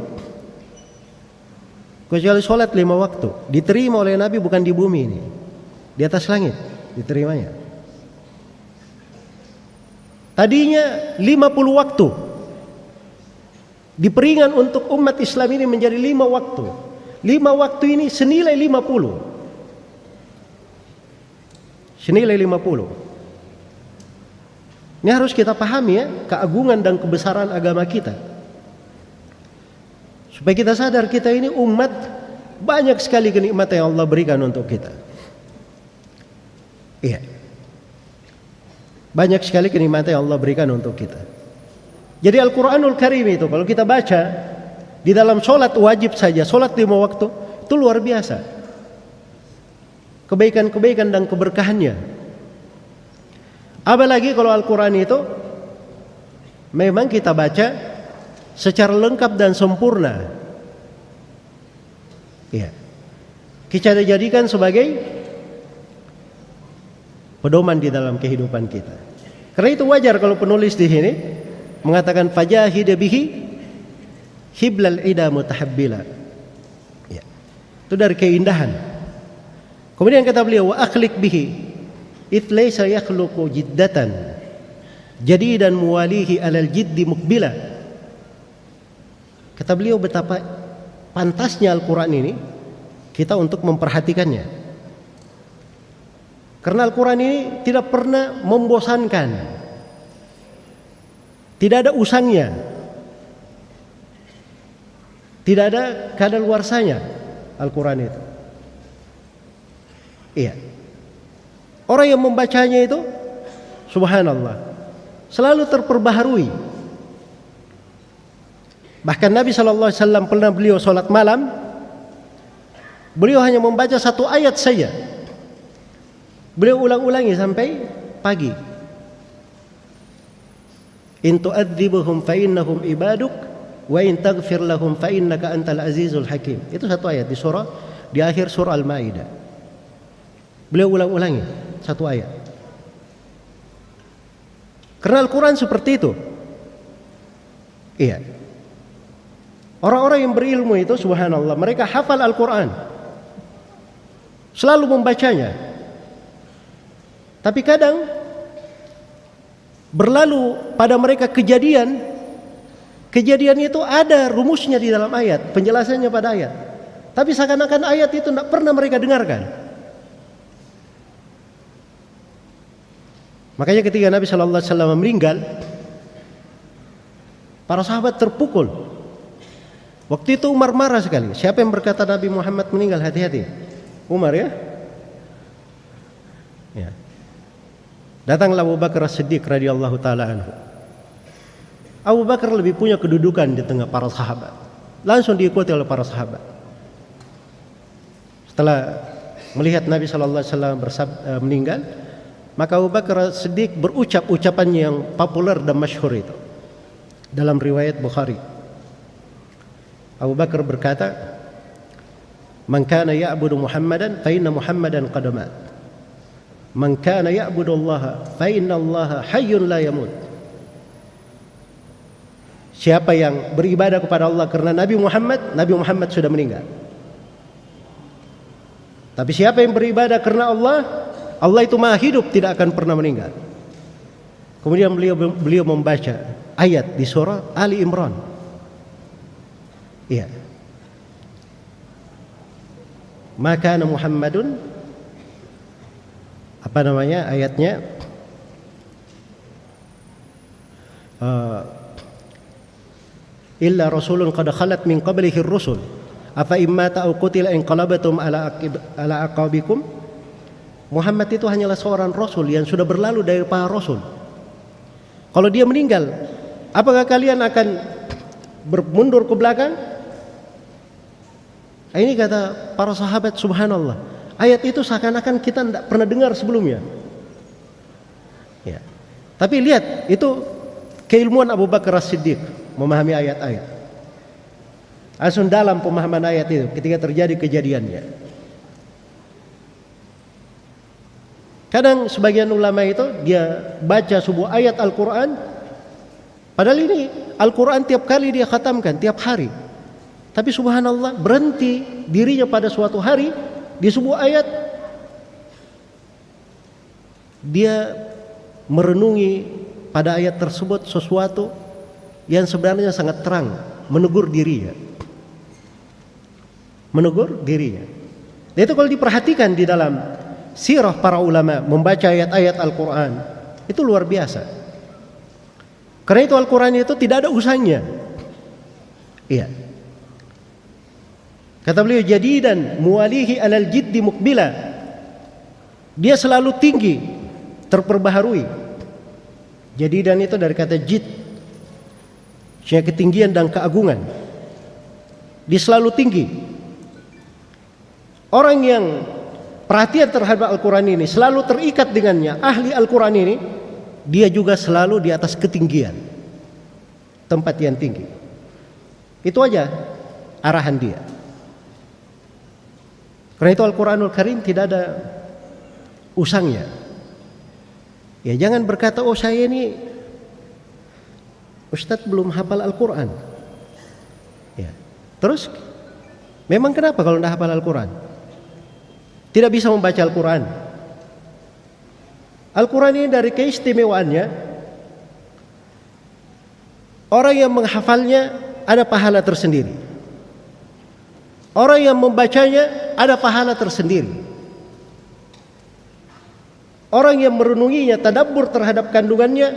Kecuali solat 5 waktu, diterima oleh Nabi bukan di bumi ini, di atas langit diterimanya. Tadinya 50 waktu, diperingan untuk umat Islam ini menjadi 5 waktu. 5 waktu ini senilai 50. Senilai 50. Ini harus kita pahami ya, keagungan dan kebesaran agama kita. Supaya kita sadar kita ini umat, banyak sekali kenikmatan yang Allah berikan untuk kita. Iya. Banyak sekali kenikmatan yang Allah berikan untuk kita. Jadi Al-Quranul Karim itu kalau kita baca di dalam sholat wajib saja, sholat 5 waktu, itu luar biasa. Kebaikan-kebaikan dan keberkahannya. Apalagi kalau Al-Quran itu memang kita baca secara lengkap dan sempurna. Ya. Kita jadikan sebagai pedoman di dalam kehidupan kita. Karena itu wajar kalau penulis di sini mengatakan fajahid bihi hiblal ida mutahabbila. Ya. Itu dari keindahan. Kemudian kata beliau wa akhliq bihi its laysa yakhluqu jiddatan jadidan muwalihi alal jiddi mukbila. Kata beliau betapa pantasnya Al-Quran ini kita untuk memperhatikannya. Karena Al-Quran ini tidak pernah membosankan, tidak ada usangnya, tidak ada kadaluarsanya Al-Quran itu. Iya. Orang yang membacanya itu subhanallah selalu terperbaharui. Bahkan Nabi SAW pernah beliau sholat malam, beliau hanya membaca 1 ayat saja, beliau ulang-ulangi sampai pagi. In tu'adzibuhum fa innahum ibaduk wa in taghfir lahum fa innaka antal azizul hakim. Itu 1 ayat di akhir surah Al-Maidah. Beliau ulang-ulangi 1 ayat. Karena Al-Quran seperti itu. Iya. Orang-orang yang berilmu itu subhanallah, mereka hafal Al-Quran, selalu membacanya. Tapi kadang berlalu pada mereka kejadian itu ada rumusnya di dalam ayat, penjelasannya pada ayat. Tapi seakan-akan ayat itu tidak pernah mereka dengarkan. Makanya ketika Nabi SAW meninggal, para sahabat terpukul. Waktu itu Umar marah sekali. Siapa yang berkata Nabi Muhammad meninggal? Hati-hati. Umar ya. Ya. Datanglah Abu Bakar As-Siddiq radhiyallahu taala anhu. Abu Bakar lebih punya kedudukan di tengah para sahabat. Langsung diikuti oleh para sahabat. Setelah melihat Nabi SAW meninggal, maka Abu Bakar As-Siddiq berucap ucapan yang populer dan masyhur itu dalam riwayat Bukhari. Abu Bakar berkata, "Man kana ya'budu Muhammadan fa inna Muhammadan qad mat. Man kana ya'budu Allah fa inna Allah hayyun la yamut." Siapa yang beribadah kepada Allah karena Nabi Muhammad sudah meninggal. Tapi siapa yang beribadah karena Allah itu maha hidup, tidak akan pernah meninggal. Kemudian beliau membaca ayat di surah Ali Imran. Iya. Maka Muhammadun, apa namanya ayatnya? Illa rasulun qad khalat min qablihi ar-rusul afa imma ta'u qutila inqalabatum ala aqabikum Muhammad itu hanyalah seorang rasul yang sudah berlalu dari para rasul. Kalau dia meninggal, apakah kalian akan bermundur ke belakang? Ini kata para sahabat, subhanallah. Ayat itu seakan-akan kita tidak pernah dengar sebelumnya. Ya. Tapi lihat, itu keilmuan Abu Bakar As-Siddiq memahami ayat-ayat. Langsung dalam pemahaman ayat itu ketika terjadi kejadiannya. Kadang sebagian ulama itu dia baca sebuah ayat Al-Quran, padahal ini Al-Quran tiap kali dia khatamkan, tiap hari. Tapi subhanallah, berhenti dirinya pada suatu hari di sebuah ayat, dia merenungi pada ayat tersebut sesuatu yang sebenarnya sangat terang, menegur dirinya. Menegur dirinya. Dan itu kalau diperhatikan di dalam sirah para ulama membaca ayat-ayat Al-Quran, itu luar biasa. Karena itu Al-Quran itu tidak ada usahanya. Iya. Kata beliau, jadidan muwalihi alal jiddi mukbila. Dia selalu tinggi, terperbaharui. Jadidan itu dari kata jid, ketinggian dan keagungan. Dia selalu tinggi. Orang yang perhatian terhadap Al-Quran ini, selalu terikat dengannya, ahli Al-Quran ini, dia juga selalu di atas ketinggian, tempat yang tinggi. Itu aja arahan dia. Karena itu Al-Quranul Karim tidak ada usangnya. Ya, jangan berkata, oh saya ini Ustadz belum hafal Al-Quran. Ya. Terus memang kenapa kalau tidak hafal Al-Quran? Tidak bisa membaca Al-Quran. Al-Quran ini dari keistimewaannya, orang yang menghafalnya ada pahala tersendiri. Orang yang membacanya ada pahala tersendiri. Orang yang merenunginya, tadabbur terhadap kandungannya,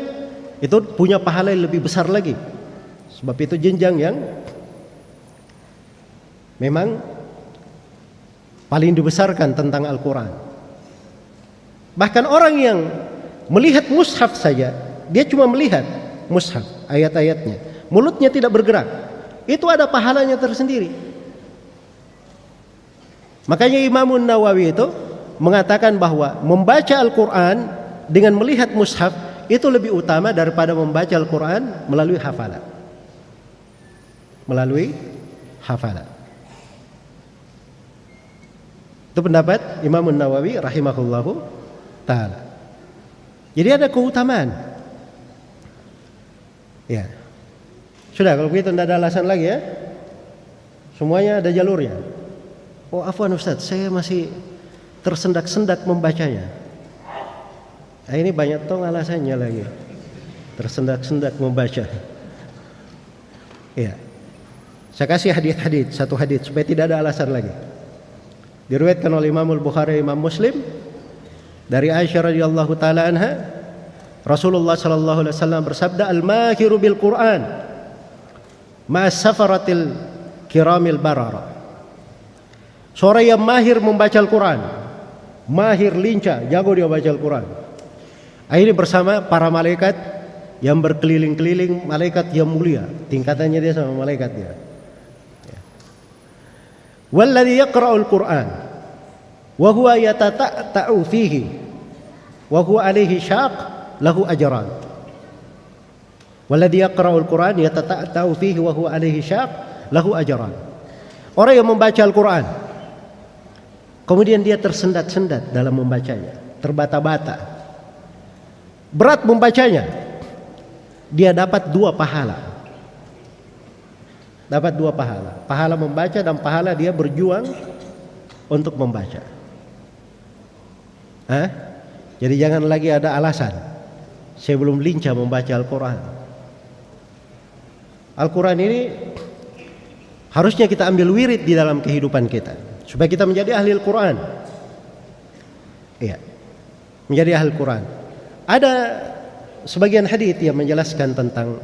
itu punya pahala yang lebih besar lagi. Sebab itu jenjang yang memang paling dibesarkan tentang Al-Quran. Bahkan orang yang melihat mushaf saja, dia cuma melihat mushaf, ayat-ayatnya, mulutnya tidak bergerak, itu ada pahalanya tersendiri. Makanya Imam Nawawi itu mengatakan bahwa membaca Al-Quran dengan melihat mushaf itu lebih utama daripada membaca Al-Quran melalui hafalan. Melalui hafalan. Itu pendapat Imam Nawawi rahimahullahu ta'ala. Jadi ada keutamaan. Ya. Sudah, kalau begitu tidak ada alasan lagi ya. Semuanya ada jalurnya. Oh afwan Ustaz, saya masih tersendak-sendak membacanya. Nah, ini banyak tong alasannya lagi. Tersendak-sendak membaca. Ya. Saya kasih hadits, satu hadits supaya tidak ada alasan lagi. Diriwayatkan oleh Imam Al-Bukhari, Imam Muslim dari Aisyah radhiyallahu taala anha, Rasulullah sallallahu alaihi wasallam bersabda, "Al-mahiru bil Qur'an ma'as safaratil kiramil barara." Seorang yang mahir membaca Al-Quran, mahir, lincah, jago dia baca Al-Quran. Ini bersama para malaikat yang berkeliling-keliling, malaikat yang mulia, tingkatannya dia sama malaikat dia. Walladhi yaqra'ul Qur'an wa huwa yatata'u fihi wa huwa alaihi syaq lahu ajran. Walladhi yaqra'ul Qur'an yatata'u fihi wa huwa alaihi syaq lahu ajran. Orang yang membaca Al-Quran, kemudian dia tersendat-sendat dalam membacanya, terbata-bata, berat membacanya, dia dapat 2 pahala. Dapat 2 pahala. Pahala membaca dan pahala dia berjuang untuk membaca. Jadi jangan lagi ada alasan, saya belum lincah membaca Al-Quran. Al-Quran ini harusnya kita ambil wirid di dalam kehidupan kita, supaya kita menjadi ahli Al-Quran. Iya, menjadi ahli Al-Quran. Ada sebagian hadits yang menjelaskan tentang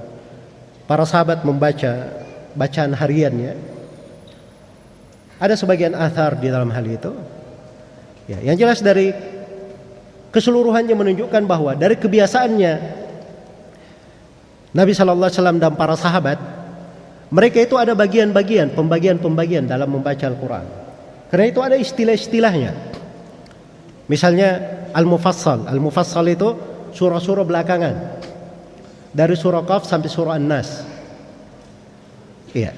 para sahabat membaca bacaan hariannya. Ada sebagian athar di dalam hal itu. Ya, yang jelas dari keseluruhannya menunjukkan bahwa dari kebiasaannya Nabi sallallahu alaihi wasallam dan para sahabat, mereka itu ada pembagian dalam membaca Al-Quran. Karena itu ada istilah-istilahnya. Misalnya Al-Mufassal. Al-Mufassal itu surah-surah belakangan, dari surah Qaf sampai surah An-Nas. Iya.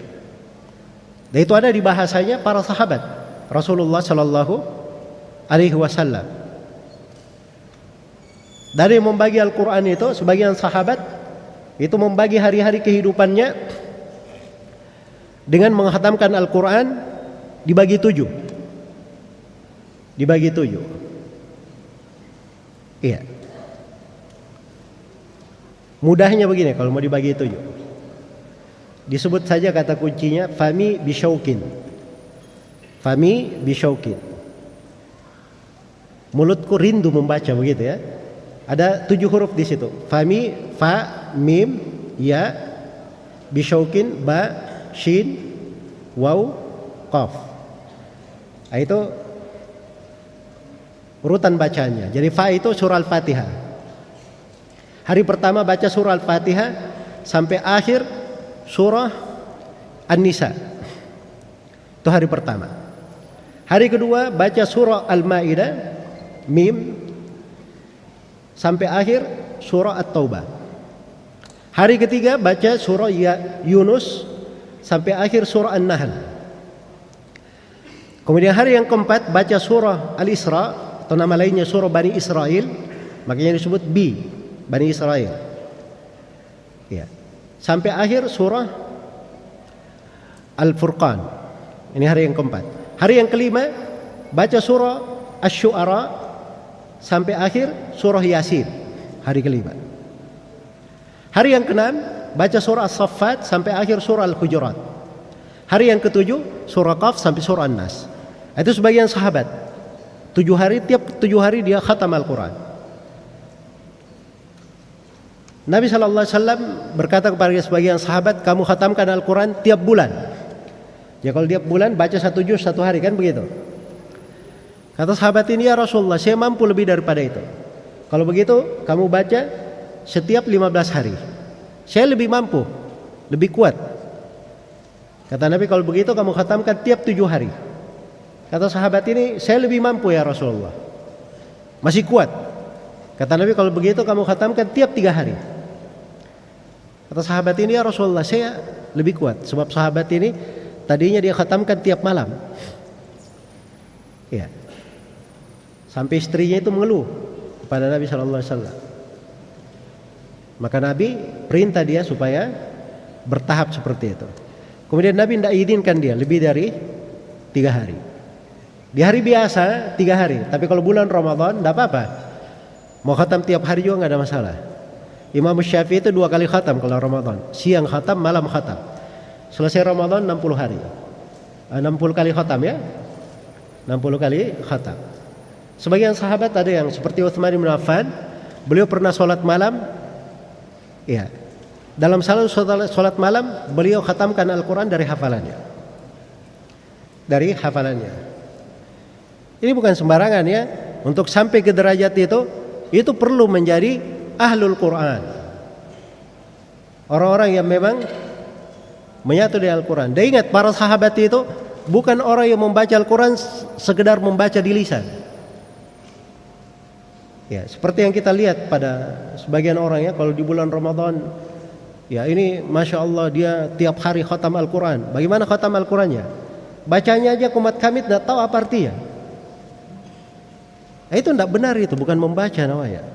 Dan itu ada di bahasanya para sahabat Rasulullah sallallahu alaihi wasallam. Dari membagi Al-Quran itu, sebagian sahabat itu membagi hari-hari kehidupannya dengan menghatamkan Al-Quran dibagi 7. Dibagi 7. Iya. Mudahnya begini kalau mau dibagi 7. Disebut saja kata kuncinya fami bisyaukin. Fami bisyaukin. Mulutku rindu membaca, begitu ya. Ada 7 huruf di situ. Fami, fa, mim, ya, bisyaukin, ba, shin, waw, qaf. Nah, itu urutan bacanya. Jadi fa itu surah Al-Fatihah. Hari pertama baca surah Al-Fatihah sampai akhir surah An-Nisa. Itu hari pertama. Hari kedua baca surah Al-Maidah, mim, sampai akhir surah At-Taubah. Hari ketiga baca surah Yunus sampai akhir surah An-Nahl. Kemudian hari yang keempat baca surah Al-Isra, atau nama lainnya surah Bani Israel, makanya disebut Bani Israel. Ya. Sampai akhir surah Al-Furqan. Ini hari yang keempat. Hari yang kelima baca surah Asy-Syu'ara sampai akhir surah Yasin, hari kelima. Hari yang keenam baca surah As-Saffat sampai akhir surah Al-Hujurat. Hari yang ketujuh surah Qaf sampai surah An-Nas. Itu sebagian sahabat. 7 hari, tiap 7 hari dia khatam Al-Quran. Nabi SAW berkata kepada sebagian sahabat, kamu khatamkan Al-Quran tiap bulan. Ya kalau tiap bulan baca 1 juz 1 hari, kan begitu. Kata sahabat ini, ya Rasulullah, saya mampu lebih daripada itu. Kalau begitu kamu baca setiap 15 hari. Saya lebih mampu, lebih kuat. Kata Nabi, kalau begitu kamu khatamkan tiap 7 hari. Kata sahabat ini, saya lebih mampu ya Rasulullah, masih kuat. Kata Nabi, kalau begitu kamu khatamkan tiap 3 hari. Kata sahabat ini, ya Rasulullah, saya lebih kuat. Sebab sahabat ini tadinya dia khatamkan tiap malam. Ya. Sampai istrinya itu mengeluh kepada Nabi SAW. Maka Nabi perintah dia supaya bertahap seperti itu. Kemudian Nabi tidak izinkan dia lebih dari 3 hari. Di hari biasa 3 hari, tapi kalau bulan Ramadan tidak apa-apa. Mau khatam tiap hari juga nggak ada masalah. Imam Syafi'i itu 2 kali khatam kalau Ramadan. Siang khatam, malam khatam. Selesai Ramadan 60 hari. 60 kali khatam ya. 60 kali khatam. Sebagian sahabat ada yang seperti Utsman bin Affan, beliau pernah sholat malam. Ya, dalam sholat malam beliau khatamkan Al-Quran dari hafalannya. Ini bukan sembarangan ya. Untuk sampai ke derajat itu perlu menjadi ahlul Quran. Orang-orang yang memang menyatu di Al-Quran. Dan ingat, para sahabat itu bukan orang yang membaca Al-Quran sekedar membaca di lisan. Ya, seperti yang kita lihat pada sebagian orang ya, kalau di bulan Ramadan, ya ini Masya Allah dia tiap hari khatam Al-Quran. Bagaimana khatam Al-Qurannya? Bacanya aja kumat kamit tidak tahu apa artinya. Itu tidak benar, itu bukan membaca namanya.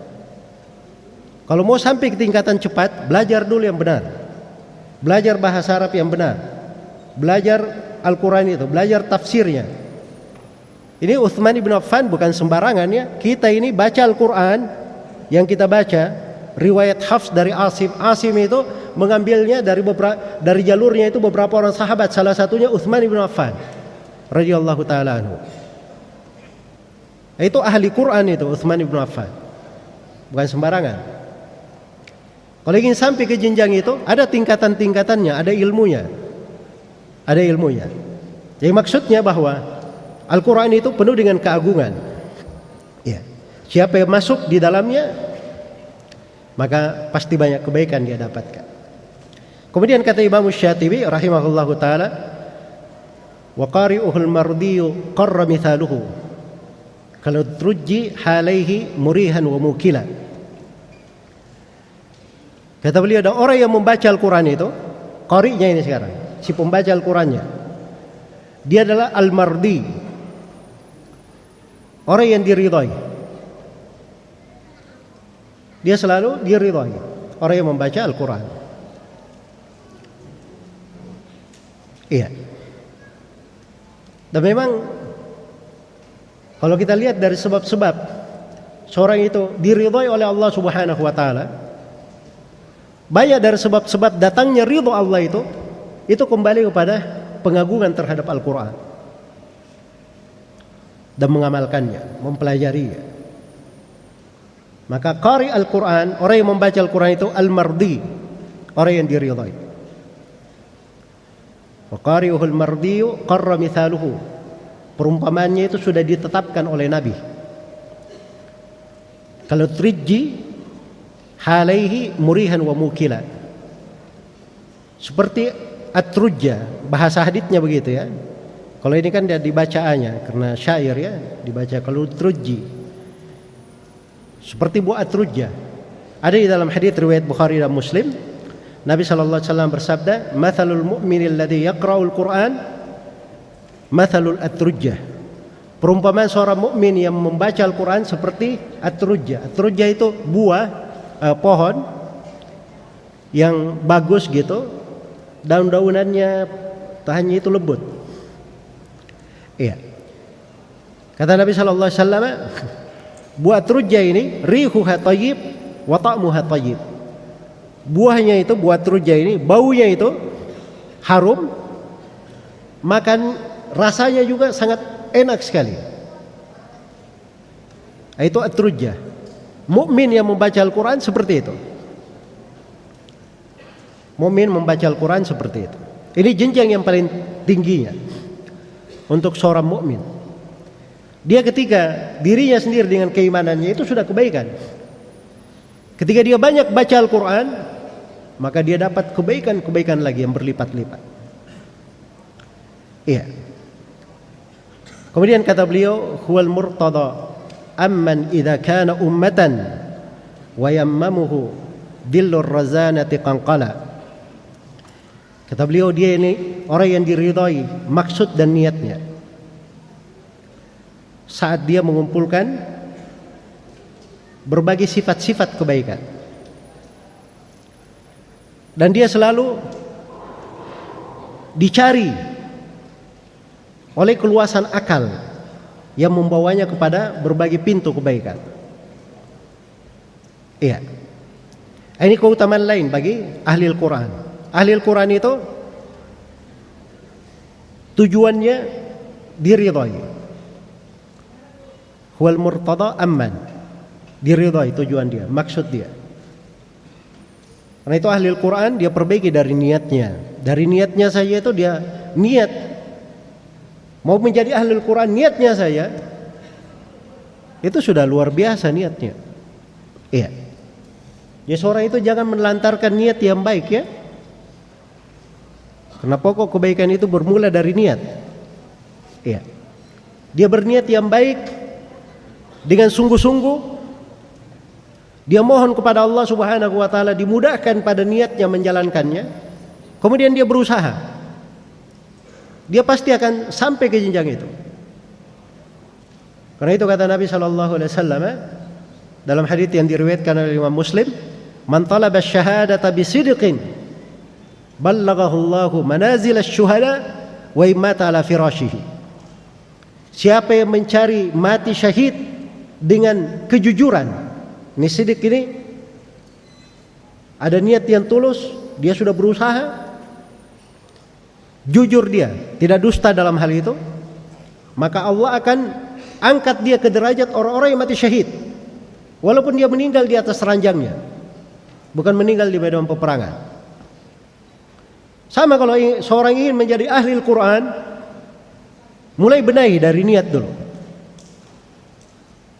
Kalau mau sampai ke tingkatan cepat, belajar dulu yang benar. Belajar bahasa Arab yang benar. Belajar Al-Quran itu, belajar tafsirnya. Ini Utsman bin Affan bukan sembarangan ya. Kita ini baca Al-Quran, yang kita baca riwayat Hafs dari Asim. Asim itu mengambilnya dari jalurnya itu beberapa orang sahabat. Salah satunya Utsman bin Affan radhiyallahu taala anhu. Itu ahli Quran itu Utsman bin Affan. Bukan sembarangan. Kalau ingin sampai ke jenjang itu ada tingkatan-tingkatannya, ada ilmunya. Jadi maksudnya bahwa Al-Quran itu penuh dengan keagungan. Ya. Siapa yang masuk di dalamnya, maka pasti banyak kebaikan dia dapatkan. Kemudian kata Imam Syatibi rahimahullahu taala, wa qari'uhul mardiyu qarra mithaluhu kalau trujji halaihi murihan wa mukila. Kata beliau, ada orang yang membaca Al-Quran itu, qari'nya ini sekarang, si pembaca Al-Qurannya, dia adalah al-mardi, orang yang diridhai. Dia selalu diridhai, orang yang membaca Al-Quran. Iya. Dan memang kalau kita lihat dari sebab-sebab seorang itu diridhai oleh Allah Subhanahu wa taala, banyak dari sebab-sebab datangnya ridho Allah itu kembali kepada pengagungan terhadap Al-Quran dan mengamalkannya, mempelajarinya. Maka qari Al-Quran, orang yang membaca Al-Quran itu al-mardi, orang yang diridhai. Wa qari'uhul mardiyu qarra mithaluhu, perumpamannya itu sudah ditetapkan oleh Nabi. Kalau trijji halaihi murihan wa mukila, seperti at-trujja, bahasa haditsnya begitu ya. Kalau ini kan dia dibacaannya karena syair ya, dibaca kalau trujji seperti buah at-trujja. Ada di dalam hadits riwayat Bukhari dan Muslim, Nabi sallallahu alaihi wasallam bersabda, "Mathalul mu'minil ladzi yaqra'ul Qur'an mathalul at-trujja." Perumpamaan seorang mukmin yang membaca Al-Quran seperti at-trujja. At-trujja itu buah pohon yang bagus gitu, daun-daunannya tahannya itu lembut. Iya. Kata Nabi sallallahu alaihi wasallam, buah trujja ini rihuha thayyib wa ta'muha thayyib. Buahnya itu, buah trujja ini baunya itu harum, makan rasanya juga sangat enak sekali. Itu at-trujja. Mukmin yang membaca Al-Quran seperti itu. Mukmin membaca Al-Quran seperti itu. Ini jenjang yang paling tingginya untuk seorang mukmin. Dia ketika dirinya sendiri dengan keimanannya itu sudah kebaikan. Ketika dia banyak baca Al-Quran, maka dia dapat kebaikan-kebaikan lagi yang berlipat-lipat. Iya. Kemudian kata beliau, huwal murtada amman idza kana ummatan wa yammamuhu dillur razanati qanqala. Kata beliau, dia ini orang yang diridhai maksud dan niatnya saat dia mengumpulkan berbagai sifat-sifat kebaikan, dan dia selalu dicari oleh keluasan akal yang membawanya kepada berbagai pintu kebaikan. Iya. Ini keutamaan lain bagi ahli Al-Quran. Ahli Al-Quran itu tujuannya diridhai. Huwal murtada amman, diridhai tujuan dia, maksud dia. Karena itu ahli Al-Quran dia perbaiki dari niatnya. Dari niatnya saja itu dia niat mau menjadi ahli Al-Quran, niatnya saya itu sudah luar biasa niatnya. Iya. Ya, seorang itu jangan menelantarkan niat yang baik ya. Karena pokok kebaikan itu bermula dari niat. Iya. Dia berniat yang baik dengan sungguh-sungguh. Dia mohon kepada Allah Subhanahu wa taala dimudahkan pada niatnya menjalankannya. Kemudian dia berusaha. Dia pasti akan sampai ke jenjang itu. Karena itu kata Nabi sallallahu alaihi wasallam dalam hadits yang diriwayatkan oleh Imam Muslim, "Man talaba asy-syahadata bisidqin ballaghahu Allahu manazil asy-syuhada wa imata ala firashihi." Siapa yang mencari mati syahid dengan kejujuran, ini sidik ini ada niat yang tulus, dia sudah berusaha, jujur dia, tidak dusta dalam hal itu, maka Allah akan angkat dia ke derajat orang-orang yang mati syahid, walaupun dia meninggal di atas ranjangnya, bukan meninggal di medan peperangan. Sama kalau seorang ingin menjadi ahli Al-Quran, mulai benahi dari niat dulu.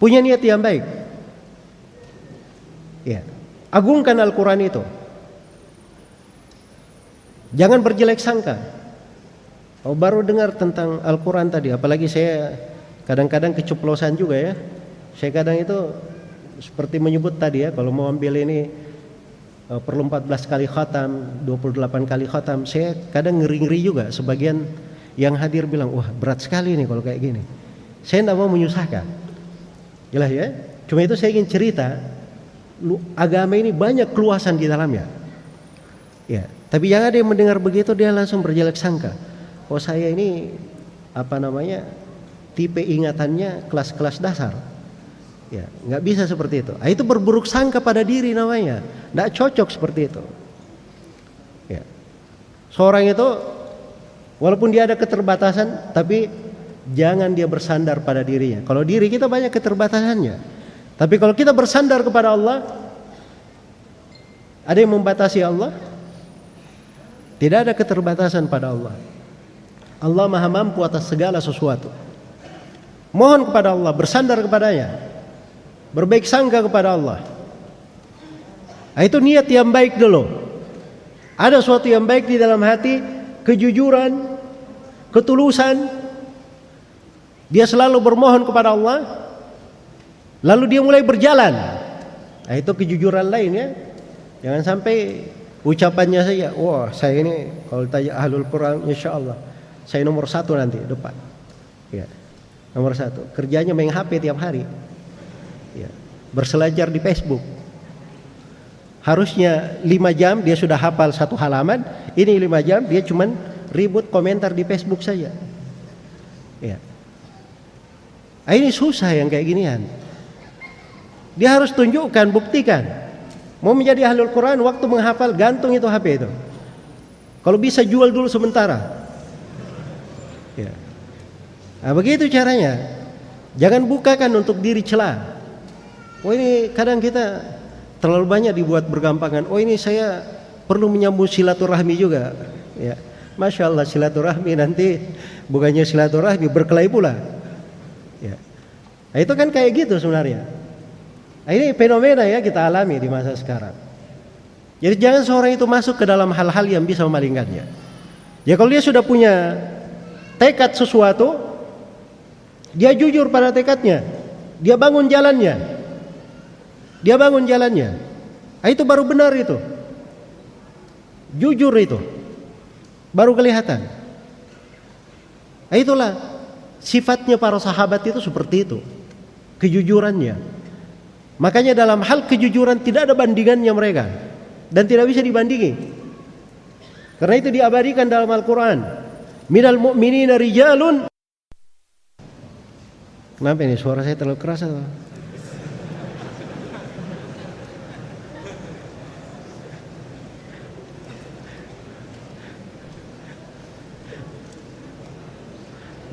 Punya niat yang baik. Ya, agungkan Al-Quran itu. Jangan berjelek sangka. Oh, baru dengar tentang Al-Quran tadi, apalagi saya kadang-kadang keceplosan juga ya. Saya kadang itu seperti menyebut tadi ya, kalau mau ambil ini perlu 14 kali khatam, 28 kali khatam. Saya kadang ngeri-ngeri juga, sebagian yang hadir bilang, wah berat sekali nih kalau kayak gini. Saya tidak mau menyusahkan. Jelas ya? Cuma itu saya ingin cerita, agama ini banyak keluasan di dalamnya. Ya, tapi yang ada yang mendengar begitu dia langsung berjelek sangka. Oh saya ini tipe ingatannya kelas-kelas dasar. Ya, nggak bisa seperti itu. Itu berburuk sangka pada diri namanya. Nggak cocok seperti itu. Ya. Seorang itu walaupun dia ada keterbatasan, tapi jangan dia bersandar pada dirinya. Kalau diri kita banyak keterbatasannya, tapi kalau kita bersandar kepada Allah, ada yang membatasi Allah? Tidak ada keterbatasan pada Allah. Allah Maha mampu atas segala sesuatu. Mohon kepada Allah, bersandar kepadanya, berbaik sangka kepada Allah. Itu niat yang baik dulu. Ada sesuatu yang baik di dalam hati, kejujuran, ketulusan. Dia selalu bermohon kepada Allah, lalu dia mulai berjalan. Itu kejujuran lain ya. Jangan sampai ucapannya saja, wah saya ini kalau tanya ahlul Quran, insya Allah saya nomor 1 nanti depan. Ya, nomor 1. Kerjanya main HP tiap hari. Ya, berselancar di Facebook. Harusnya 5 jam dia sudah hafal 1 halaman. Ini 5 jam dia cuman ribut komentar di Facebook saja. Ya. Ini susah yang kayak ginian. Dia harus tunjukkan, buktikan. Mau menjadi ahlul Quran, waktu menghafal gantung itu HP itu. Kalau bisa jual dulu sementara. Ya. Nah, begitu caranya. Jangan bukakan untuk diri celah. Oh ini kadang kita terlalu banyak dibuat bergampangan. Oh ini saya perlu menyambung silaturahmi juga. Ya. Masya Allah, silaturahmi nanti bukannya silaturahmi berkelahi pula. Ya. Nah, itu kan kayak gitu sebenarnya. Nah, ini fenomena ya kita alami di masa sekarang. Jadi jangan seorang itu masuk ke dalam hal-hal yang bisa memalingkannya. Ya kalau dia sudah punya tekad sesuatu, dia jujur pada tekadnya, dia bangun jalannya, Nah, itu baru benar itu. Jujur itu baru kelihatan. Nah, itulah sifatnya para sahabat itu seperti itu, kejujurannya. Makanya dalam hal kejujuran tidak ada bandingannya mereka, dan tidak bisa dibandingi. Karena itu diabadikan dalam Al-Quran. Minal mu'minina rijalun. Kenapa ini suara saya terlalu keras atau?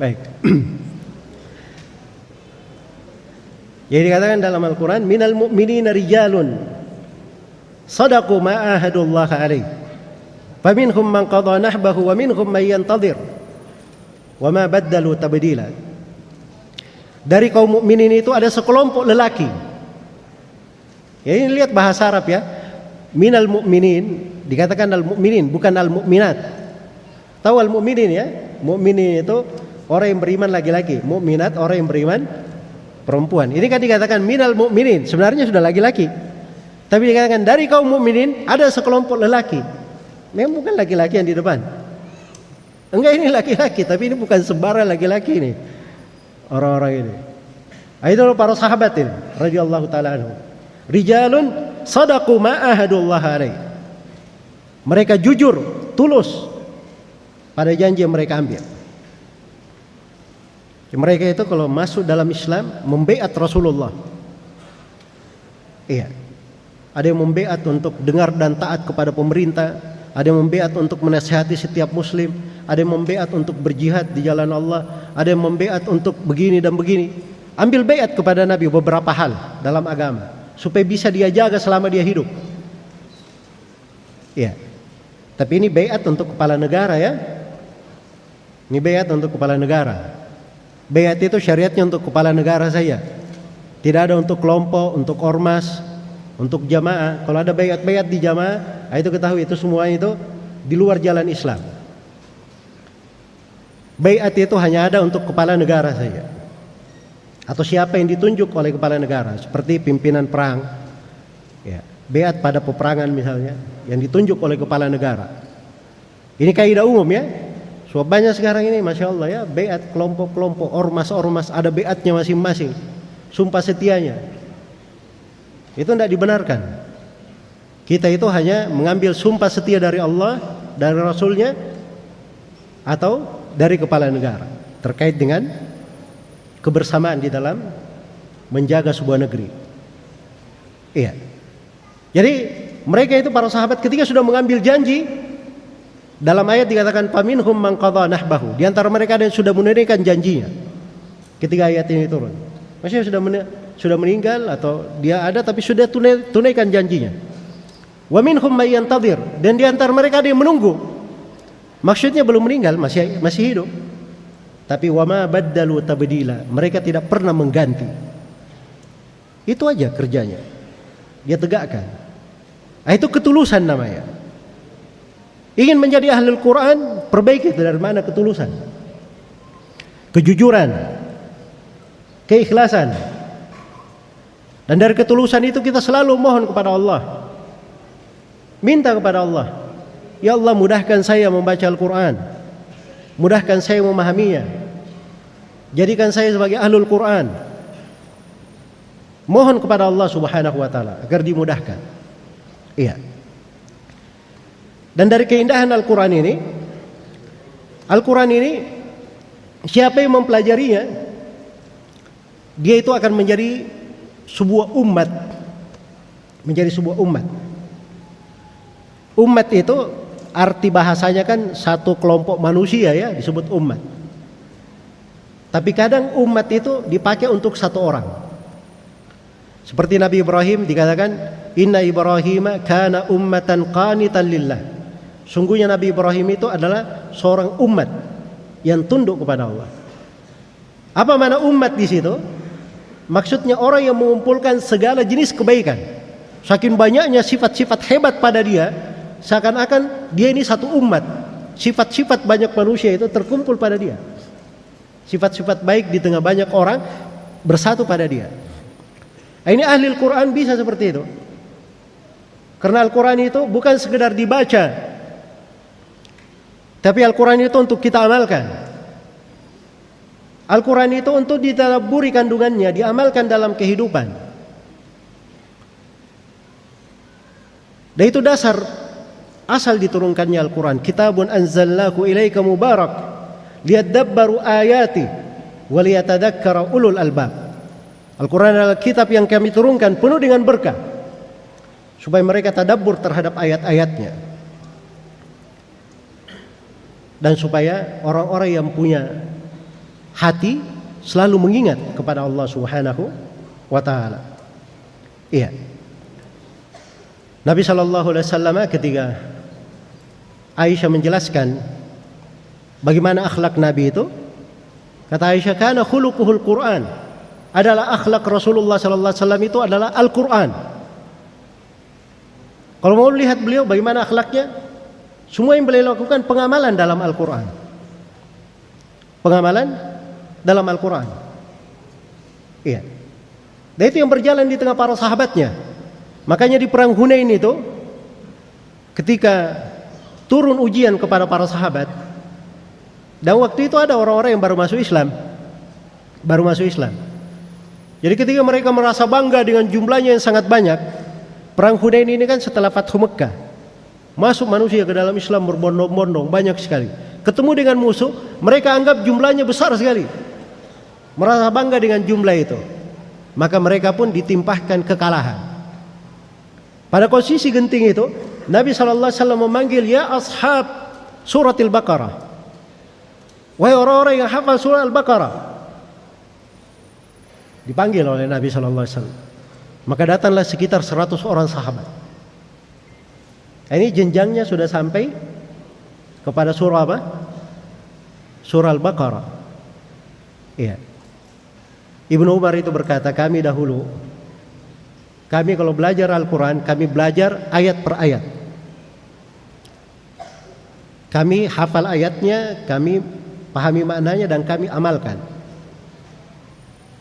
Baik. Jadi dikatakan dalam Al-Quran, minal mu'minina rijalun sadaqu ma ahadullah alaih, faminhum man qadha nahbahu wa minhum man yantadhir wa ma baddalu tabdila. Dari kaum mukminin itu ada sekelompok lelaki. Ya ini lihat bahasa Arab ya. Minal mu'minin dikatakan al-mu'minin, bukan al-mu'minat. Tahu al-mu'minin ya? Mu'minin itu orang yang beriman laki-laki, mukminat orang yang beriman perempuan. Ini kan dikatakan minal mu'minin, sebenarnya sudah laki-laki. Tapi dikatakan dari kaum mukminin ada sekelompok lelaki. Memang bukan laki-laki yang di depan. Enggak, ini laki-laki, tapi ini bukan sembarang laki-laki ini. Orang-orang ini. Itu para sahabat ini radhiyallahu taala anhu. Rijalun sadaqu ma ahadullah alaih. Mereka jujur, tulus pada janji yang mereka ambil. Mereka itu kalau masuk dalam Islam membaiat Rasulullah. Iya. Ada yang membaiat untuk dengar dan taat kepada pemerintah, ada yang membaiat untuk menasihati setiap muslim, ada yang membaiat untuk berjihad di jalan Allah, ada yang membaiat untuk begini dan begini. Ambil baiat kepada Nabi beberapa hal dalam agama supaya bisa dia jaga selama dia hidup. Iya. Tapi ini baiat untuk kepala negara ya. Ini baiat untuk kepala negara. Baiat itu syariatnya untuk kepala negara saja. Tidak ada untuk kelompok, untuk ormas. Untuk jamaah, kalau ada baiat-baiat di jamaah, itu ketahui itu semua itu di luar jalan Islam. Baiat itu hanya ada untuk kepala negara saja, atau siapa yang ditunjuk oleh kepala negara, seperti pimpinan perang, ya, baiat pada peperangan misalnya, yang ditunjuk oleh kepala negara. Ini kaidah umum ya. So, banyak sekarang ini, masya Allah ya, baiat kelompok-kelompok, ormas-ormas, ada baiatnya masing-masing, sumpah setianya. Itu tidak dibenarkan. Kita itu hanya mengambil sumpah setia dari Allah, dari Rasulnya, atau dari kepala negara terkait dengan kebersamaan di dalam menjaga sebuah negeri. Iya. Jadi mereka itu para sahabat ketika sudah mengambil janji, dalam ayat dikatakan faminhum man qadha nahbahu, di antara mereka ada yang sudah menunaikan janjinya. Ketika ayat ini turun, maksudnya sudah meninggal atau dia ada tapi sudah tunaikan janjinya. Wa minhum may yantadhir, dan di antara mereka ada yang menunggu. Maksudnya belum meninggal, masih hidup. Tapi wa ma baddalu tabdila, mereka tidak pernah mengganti. Itu aja kerjanya. Dia tegakkan. Itu ketulusan namanya. Ingin menjadi ahlul Quran, perbaiki dari mana ketulusan, kejujuran, keikhlasan. Dan dari ketulusan itu kita selalu mohon kepada Allah, minta kepada Allah, ya Allah mudahkan saya membaca Al-Quran, mudahkan saya memahaminya, jadikan saya sebagai ahlul Quran. Mohon kepada Allah subhanahu wa ta'ala agar dimudahkan. Iya. Dan dari keindahan Al-Quran ini siapa yang mempelajarinya, dia itu akan menjadi sebuah umat, menjadi sebuah umat. Umat itu arti bahasanya kan satu kelompok manusia ya, disebut umat. Tapi kadang umat itu dipakai untuk satu orang. Seperti Nabi Ibrahim dikatakan, inna Ibrahim kana ummatan qanitan lillah. Sungguhnya Nabi Ibrahim itu adalah seorang umat yang tunduk kepada Allah. Apa makna umat di situ? Maksudnya orang yang mengumpulkan segala jenis kebaikan. Saking banyaknya sifat-sifat hebat pada dia, seakan-akan dia ini satu umat. Sifat-sifat banyak manusia itu terkumpul pada dia. Sifat-sifat baik di tengah banyak orang bersatu pada dia. Ini ahli Al-Quran bisa seperti itu. Karena Al-Quran itu bukan sekedar dibaca, tapi Al-Quran itu untuk kita amalkan. Al-Quran itu untuk ditadabburi kandungannya, diamalkan dalam kehidupan. Dan itu dasar asal diturunkannya Al-Quran. Kitabun anzalnahu ilaika mubarak liyadabbaru ayati wa liyatadzakkara ulul albab. Al-Quran adalah kitab yang kami turunkan penuh dengan berkah, supaya mereka tadabbur terhadap ayat-ayatnya, dan supaya orang-orang yang punya hati selalu mengingat kepada Allah Subhanahu wa ta'ala. Iya. Nabi SAW ketika Aisyah menjelaskan bagaimana akhlak Nabi itu, kata Aisyah, kana khuluquhul Quran, adalah akhlak Rasulullah SAW itu adalah Al-Quran. Kalau mau lihat beliau bagaimana akhlaknya, semua yang beliau lakukan pengamalan dalam Al-Quran. Pengamalan dalam Al-Quran. Iya. Dan itu yang berjalan di tengah para sahabatnya. Makanya di perang Hunain itu, ketika turun ujian kepada para sahabat, dan waktu itu ada orang-orang yang baru masuk Islam. Jadi ketika mereka merasa bangga dengan jumlahnya yang sangat banyak, perang Hunain ini kan setelah Fathu Mekkah, masuk manusia ke dalam Islam berbondong-bondong, banyak sekali. Ketemu dengan musuh, mereka anggap jumlahnya besar sekali, merasa bangga dengan jumlah itu, maka mereka pun ditimpahkan kekalahan. Pada posisi genting itu, Nabi SAW memanggil, ya ashab surat Al-Baqarah, wahai orang-orang yang hafal surah Al-Baqarah. Dipanggil oleh Nabi SAW. Maka datanglah sekitar 100 orang sahabat. Ini jenjangnya sudah sampai kepada surah apa? Surah Al-Baqarah. Iya. Ibnu Umar itu berkata, kami dahulu Kami kalau belajar Al-Quran, kami belajar ayat per ayat. Kami hafal ayatnya, kami pahami maknanya dan kami amalkan.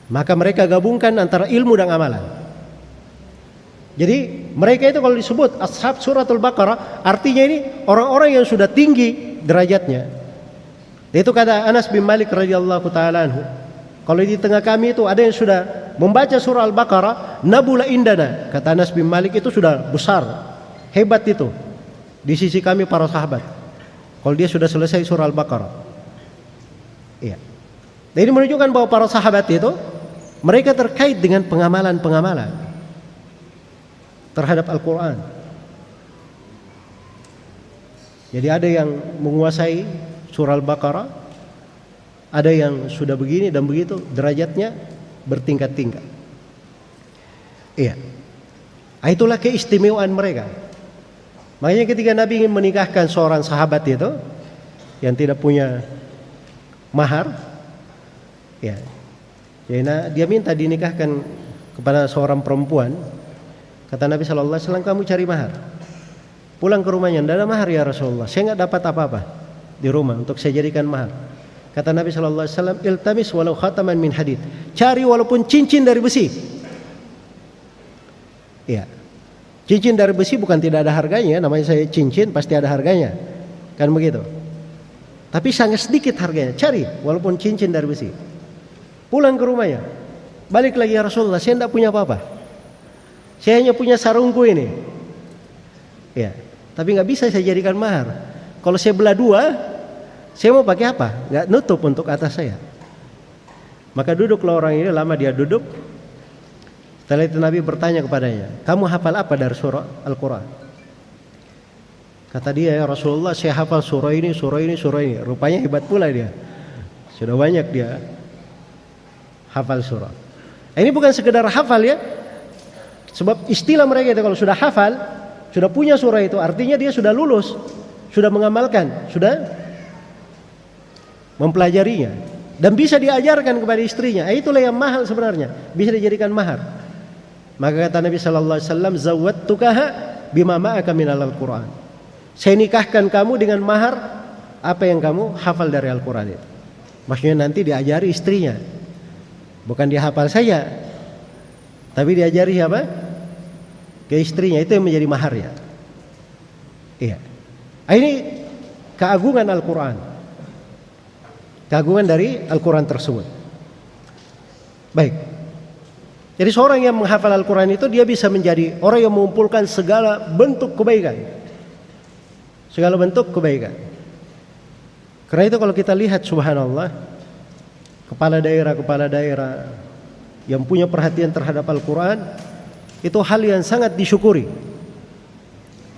Maka mereka gabungkan antara ilmu dan amalan. Jadi mereka itu kalau disebut ashab suratul Baqarah, artinya ini orang-orang yang sudah tinggi derajatnya. Itu kata Anas bin Malik radhiyallahu taala anhu. Kalau di tengah kami itu ada yang sudah membaca surah Al-Baqarah, nabula indana. Kata Anas bin Malik itu sudah besar, hebat itu di sisi kami para sahabat. Kalau dia sudah selesai surah Al-Baqarah. Iya. Jadi menunjukkan bahwa para sahabat itu mereka terkait dengan pengamalan-pengamalan terhadap Al-Quran. Jadi ada yang menguasai surah Al-Baqarah, ada yang sudah begini dan begitu, derajatnya bertingkat-tingkat. Iya. Itulah keistimewaan mereka. Makanya ketika Nabi ingin menikahkan seorang sahabat itu yang tidak punya mahar, ya, dia minta dinikahkan kepada seorang perempuan. Kata Nabi sallallahu alaihi wasallam, kamu cari mahar. Pulang ke rumahnya, tidak ada mahar ya Rasulullah. Saya nggak dapat apa-apa di rumah untuk saya jadikan mahar. Kata Nabi sallallahu alaihi wasallam, iltamis walau khataman min hadid. Cari walaupun cincin dari besi. Ya. Cincin dari besi bukan tidak ada harganya, namanya saya cincin pasti ada harganya. Kan begitu. Tapi sangat sedikit harganya. Cari walaupun cincin dari besi. Pulang ke rumahnya. Balik lagi ya Rasulullah, saya tidak punya apa-apa. Saya hanya punya sarungku ini. Ya, tapi nggak bisa saya jadikan mahar. Kalau saya belah dua, saya mau pakai apa? Nggak nutup untuk atas saya. Maka duduklah orang ini, lama dia duduk. Setelah itu Nabi bertanya kepadanya, kamu hafal apa dari surah Al-Quran? Kata dia, ya Rasulullah, saya hafal surah ini, surah ini, surah ini. Rupanya hebat pula dia. Sudah banyak dia hafal surah. Ini bukan sekedar hafal ya. Sebab istilah mereka itu kalau sudah hafal, sudah punya surah itu, artinya dia sudah lulus, sudah mengamalkan, sudah mempelajarinya, dan bisa diajarkan kepada istrinya. Itulah yang mahal sebenarnya, bisa dijadikan mahar. Maka kata Nabi sallallahu alaihi wasallam, zawwattukaha bima ma'aka minal Al-Qur'an. Saya nikahkan kamu dengan mahar apa yang kamu hafal dari Al-Qur'an itu. Maksudnya nanti diajari istrinya. Bukan dia hafal saja, tapi diajari apa? Ke istrinya, itu yang menjadi maharnya. Iya. Ini keagungan Al-Qur'an. Keagungan dari Al-Quran tersebut. Baik. Jadi seorang yang menghafal Al-Quran itu dia bisa menjadi orang yang mengumpulkan segala bentuk kebaikan. Segala bentuk kebaikan. Karena itu kalau kita lihat subhanallah, kepala daerah yang punya perhatian terhadap Al-Quran, itu hal yang sangat disyukuri.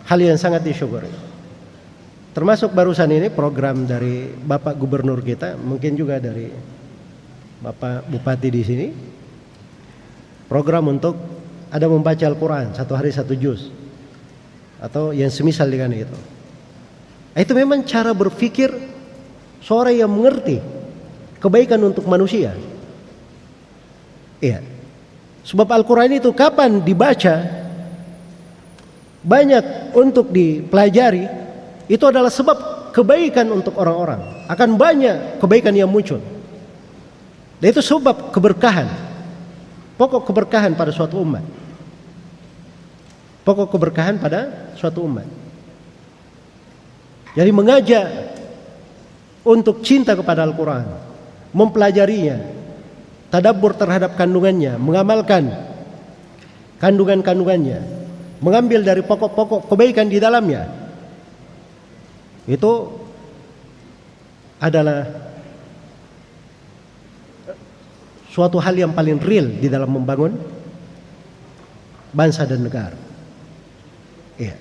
Hal yang sangat disyukuri. Termasuk barusan ini program dari Bapak Gubernur kita, mungkin juga dari Bapak Bupati di sini. Program untuk ada membaca Al-Quran 1 hari 1 juz atau yang semisal dengan itu. Itu memang cara berpikir seorang yang mengerti kebaikan untuk manusia. Iya. Sebab Al-Quran itu kapan dibaca banyak untuk dipelajari, itu adalah sebab kebaikan untuk orang-orang. Akan banyak kebaikan yang muncul. Dan itu sebab keberkahan. Pokok keberkahan pada suatu umat. Pokok keberkahan pada suatu umat. Jadi mengajak untuk cinta kepada Al-Quran, mempelajarinya, tadabbur terhadap kandungannya, mengamalkan kandungan-kandungannya, mengambil dari pokok-pokok kebaikan di dalamnya. Itu adalah suatu hal yang paling real di dalam membangun bangsa dan negara. Iya.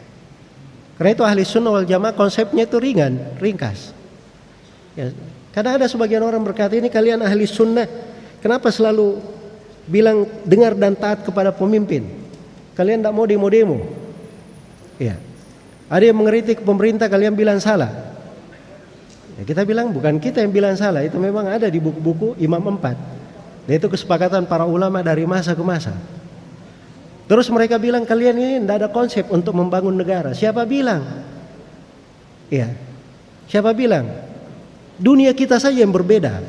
Karena itu ahli sunnah wal jamaah konsepnya itu ringkas. Ya, kadang ada sebagian orang berkata, ini kalian ahli sunnah, kenapa selalu bilang dengar dan taat kepada pemimpin? Kalian tidak mau demo-demo. Iya. Ada yang mengkritik pemerintah, kalian bilang salah. Ya, kita bilang bukan kita yang bilang salah, itu memang ada di buku-buku Imam 4. Dan itu kesepakatan para ulama dari masa ke masa. Terus mereka bilang kalian ini tidak ada konsep untuk membangun negara. Siapa bilang? Ya, siapa bilang? Dunia kita saja yang berbeda.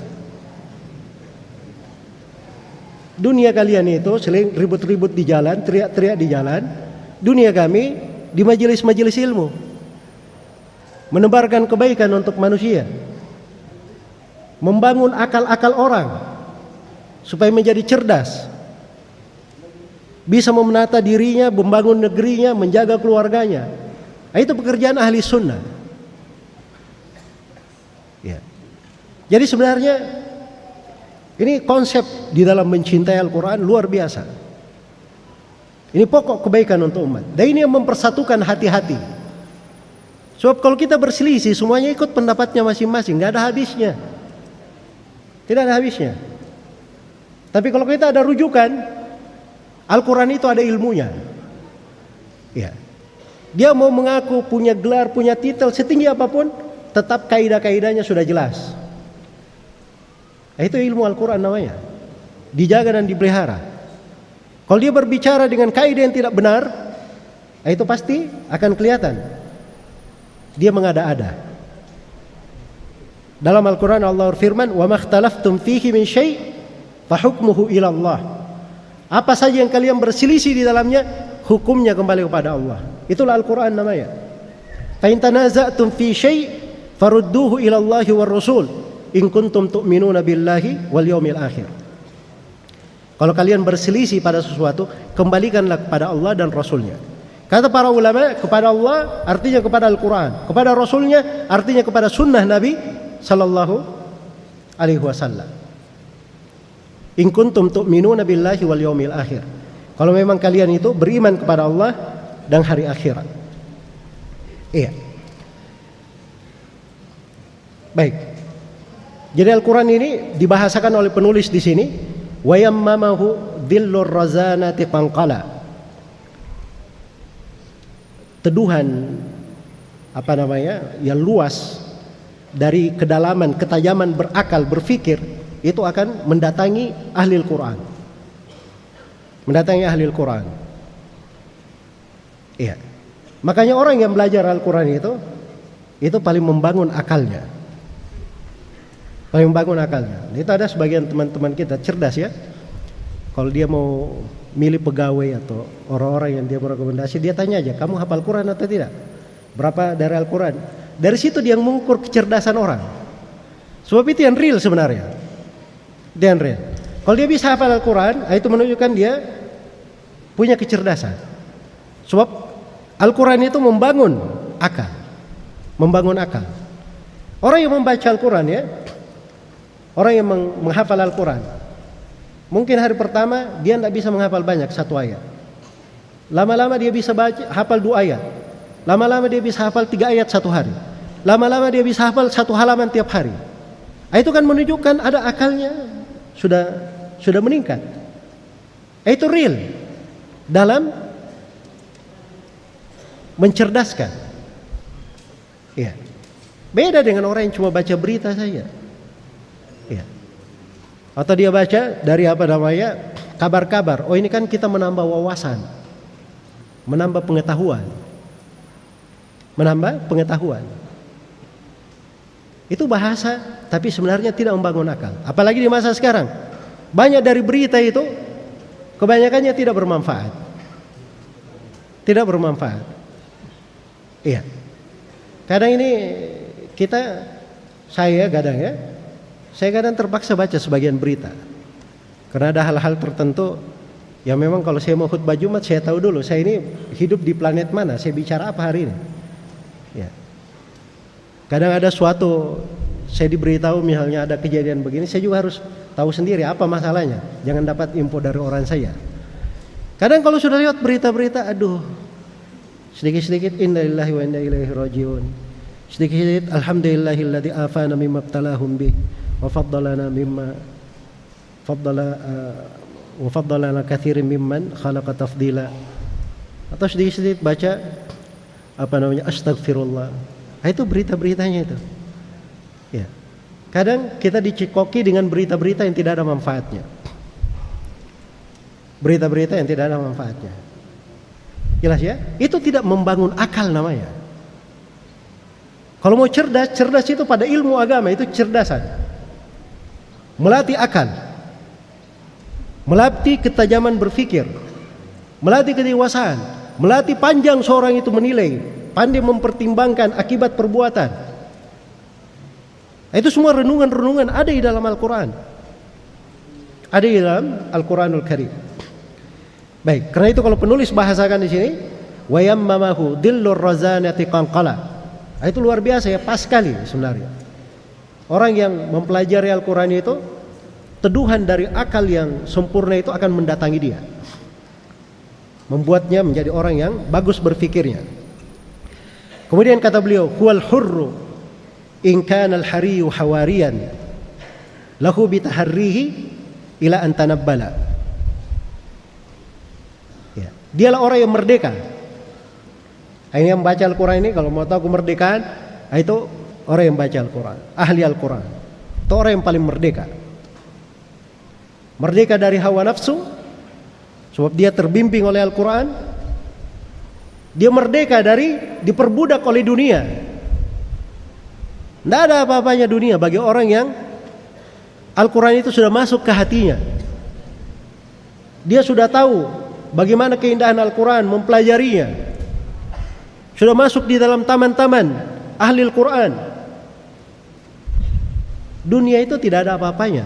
Dunia kalian itu sering ribut-ribut di jalan, teriak-teriak di jalan. Dunia kami di majelis-majelis ilmu, menebarkan kebaikan untuk manusia, membangun akal-akal orang supaya menjadi cerdas, bisa menata dirinya, membangun negerinya, menjaga keluarganya. Nah, itu pekerjaan ahli sunnah. Ya. Jadi sebenarnya ini konsep di dalam mencintai Al-Quran luar biasa. Ini pokok kebaikan untuk umat. Dan ini yang mempersatukan hati-hati. Sebab kalau kita berselisih semuanya ikut pendapatnya masing-masing, nggak ada habisnya. Tidak ada habisnya. Tapi kalau kita ada rujukan, Al-Quran itu ada ilmunya. Ya. Dia mau mengaku punya gelar, punya titel setinggi apapun, tetap kaidah-kaidahnya sudah jelas. Itu ilmu Al-Quran namanya. Dijaga dan dipelihara. Kalau dia berbicara dengan kaidah yang tidak benar, itu pasti akan kelihatan. Dia mengada-ada. Dalam Al-Quran Allah berfirman, "Wa makhtalaftum fihi min syai' fa hukmuhu ila Allah." Apa saja yang kalian berselisih di dalamnya, hukumnya kembali kepada Allah. Itulah Al-Quran namanya. Fa in tanaza'tum fi syai' farudduhu ila Allahi war Rasul in kuntum tu'minuna billahi wal yawmil akhir. Kalau kalian berselisih pada sesuatu, kembalikanlah kepada Allah dan Rasulnya. Kata para ulama, kepada Allah artinya kepada Al-Quran, kepada Rasulnya artinya kepada sunnah Nabi Sallallahu Alaihi Wasallam. In kuntum tu'minuna billahi wal yawmil akhir. Kalau memang kalian itu beriman kepada Allah dan hari akhirat. Iya. Baik. Jadi Al-Quran ini dibahasakan oleh penulis di sini, wa yammamahu dhillur razanati fanqala. Teduhan yang luas dari kedalaman, ketajaman berakal, berfikir itu akan mendatangi ahli Al-Quran. Mendatangi ahli Al-Quran. Iya. Makanya orang yang belajar Al-Quran itu paling membangun akalnya. Paling membangun akalnya. Itu ada sebagian teman-teman kita cerdas ya. Kalau dia mau milih pegawai atau orang-orang yang dia merekomendasi, dia tanya aja, kamu hafal Quran atau tidak? Berapa dari Al-Quran? Dari situ dia mengukur kecerdasan orang. Sebab itu yang real sebenarnya. Dia yang real. Kalau dia bisa hafal Al-Quran, itu menunjukkan dia punya kecerdasan. Sebab Al-Quran itu membangun akal. Membangun akal. Orang yang membaca Al-Quran ya, orang yang menghafal Al-Quran, mungkin hari pertama dia tidak bisa menghafal banyak, satu ayat. Lama-lama dia bisa hafal 2 ayat. Lama-lama dia bisa hafal 3 ayat satu hari. Lama-lama dia bisa hafal 1 halaman tiap hari. Itu kan menunjukkan ada akalnya sudah meningkat. Itu real dalam mencerdaskan. Ya. Beda dengan orang yang cuma baca berita saja. Ya. Atau dia baca dari kabar-kabar. Oh, ini kan kita menambah wawasan, menambah pengetahuan. Menambah pengetahuan. Itu bahasa, tapi sebenarnya tidak membangun akal. Apalagi di masa sekarang, banyak dari berita itu kebanyakannya tidak bermanfaat. Tidak bermanfaat. Iya. Kadang ini saya kadang terpaksa baca sebagian berita. Karena ada hal-hal tertentu yang memang kalau saya mau khutbah Jumat, saya tahu dulu saya ini hidup di planet mana, saya bicara apa hari ini. Ya. Kadang ada saya diberitahu misalnya ada kejadian begini, saya juga harus tahu sendiri apa masalahnya. Jangan dapat info dari orang saya. Kadang kalau sudah lihat berita-berita, aduh, sedikit-sedikit inna lillahi wa inna ilaihi rajiun. Sedikit-sedikit alhamdulillahilladzi afana mimma ibtalahum bih wa faddalana katsirin mimman khalaqa tafdila. Atau sedikit-sedikit baca astagfirullah. Itu berita-beritanya itu. Ya. Kadang kita dicekoki dengan berita-berita yang tidak ada manfaatnya. Berita-berita yang tidak ada manfaatnya. Jelas ya? Itu tidak membangun akal namanya. Kalau mau cerdas, cerdas itu pada ilmu agama, itu cerdasan. Melatih akal, melatih ketajaman berpikir, melatih kedewasaan, melatih panjang seorang itu menilai, pandai mempertimbangkan akibat perbuatan. Itu semua renungan-renungan ada di dalam Al-Quran. Ada di dalam Al-Quranul Karim. Baik, karena itu kalau penulis bahasakan di sini, wa yammamahu dillur razanati qanqala. Itu luar biasa ya, pas sekali sebenarnya. Orang yang mempelajari Al-Quran itu, teduhan dari akal yang sempurna itu akan mendatangi dia, membuatnya menjadi orang yang bagus berfikirnya. Kemudian kata beliau, huwal hurru in kana al-hariyu hawariyan lahu bitaharrihi ila an tanabbala. Ya, dialah orang yang merdeka. Ini yang baca Al-Quran ini, kalau mau tahu kemerdekaan, itu orang yang baca Al-Quran, ahli Al-Quran. Itu orang yang paling merdeka. Merdeka dari hawa nafsu, sebab dia terbimbing oleh Al-Quran. Dia merdeka dari diperbudak oleh dunia. Tidak ada apa-apanya dunia bagi orang yang Al-Quran itu sudah masuk ke hatinya. Dia sudah tahu bagaimana keindahan Al-Quran, mempelajarinya. Sudah masuk di dalam taman-taman ahli Al-Quran. Dunia itu tidak ada apa-apanya.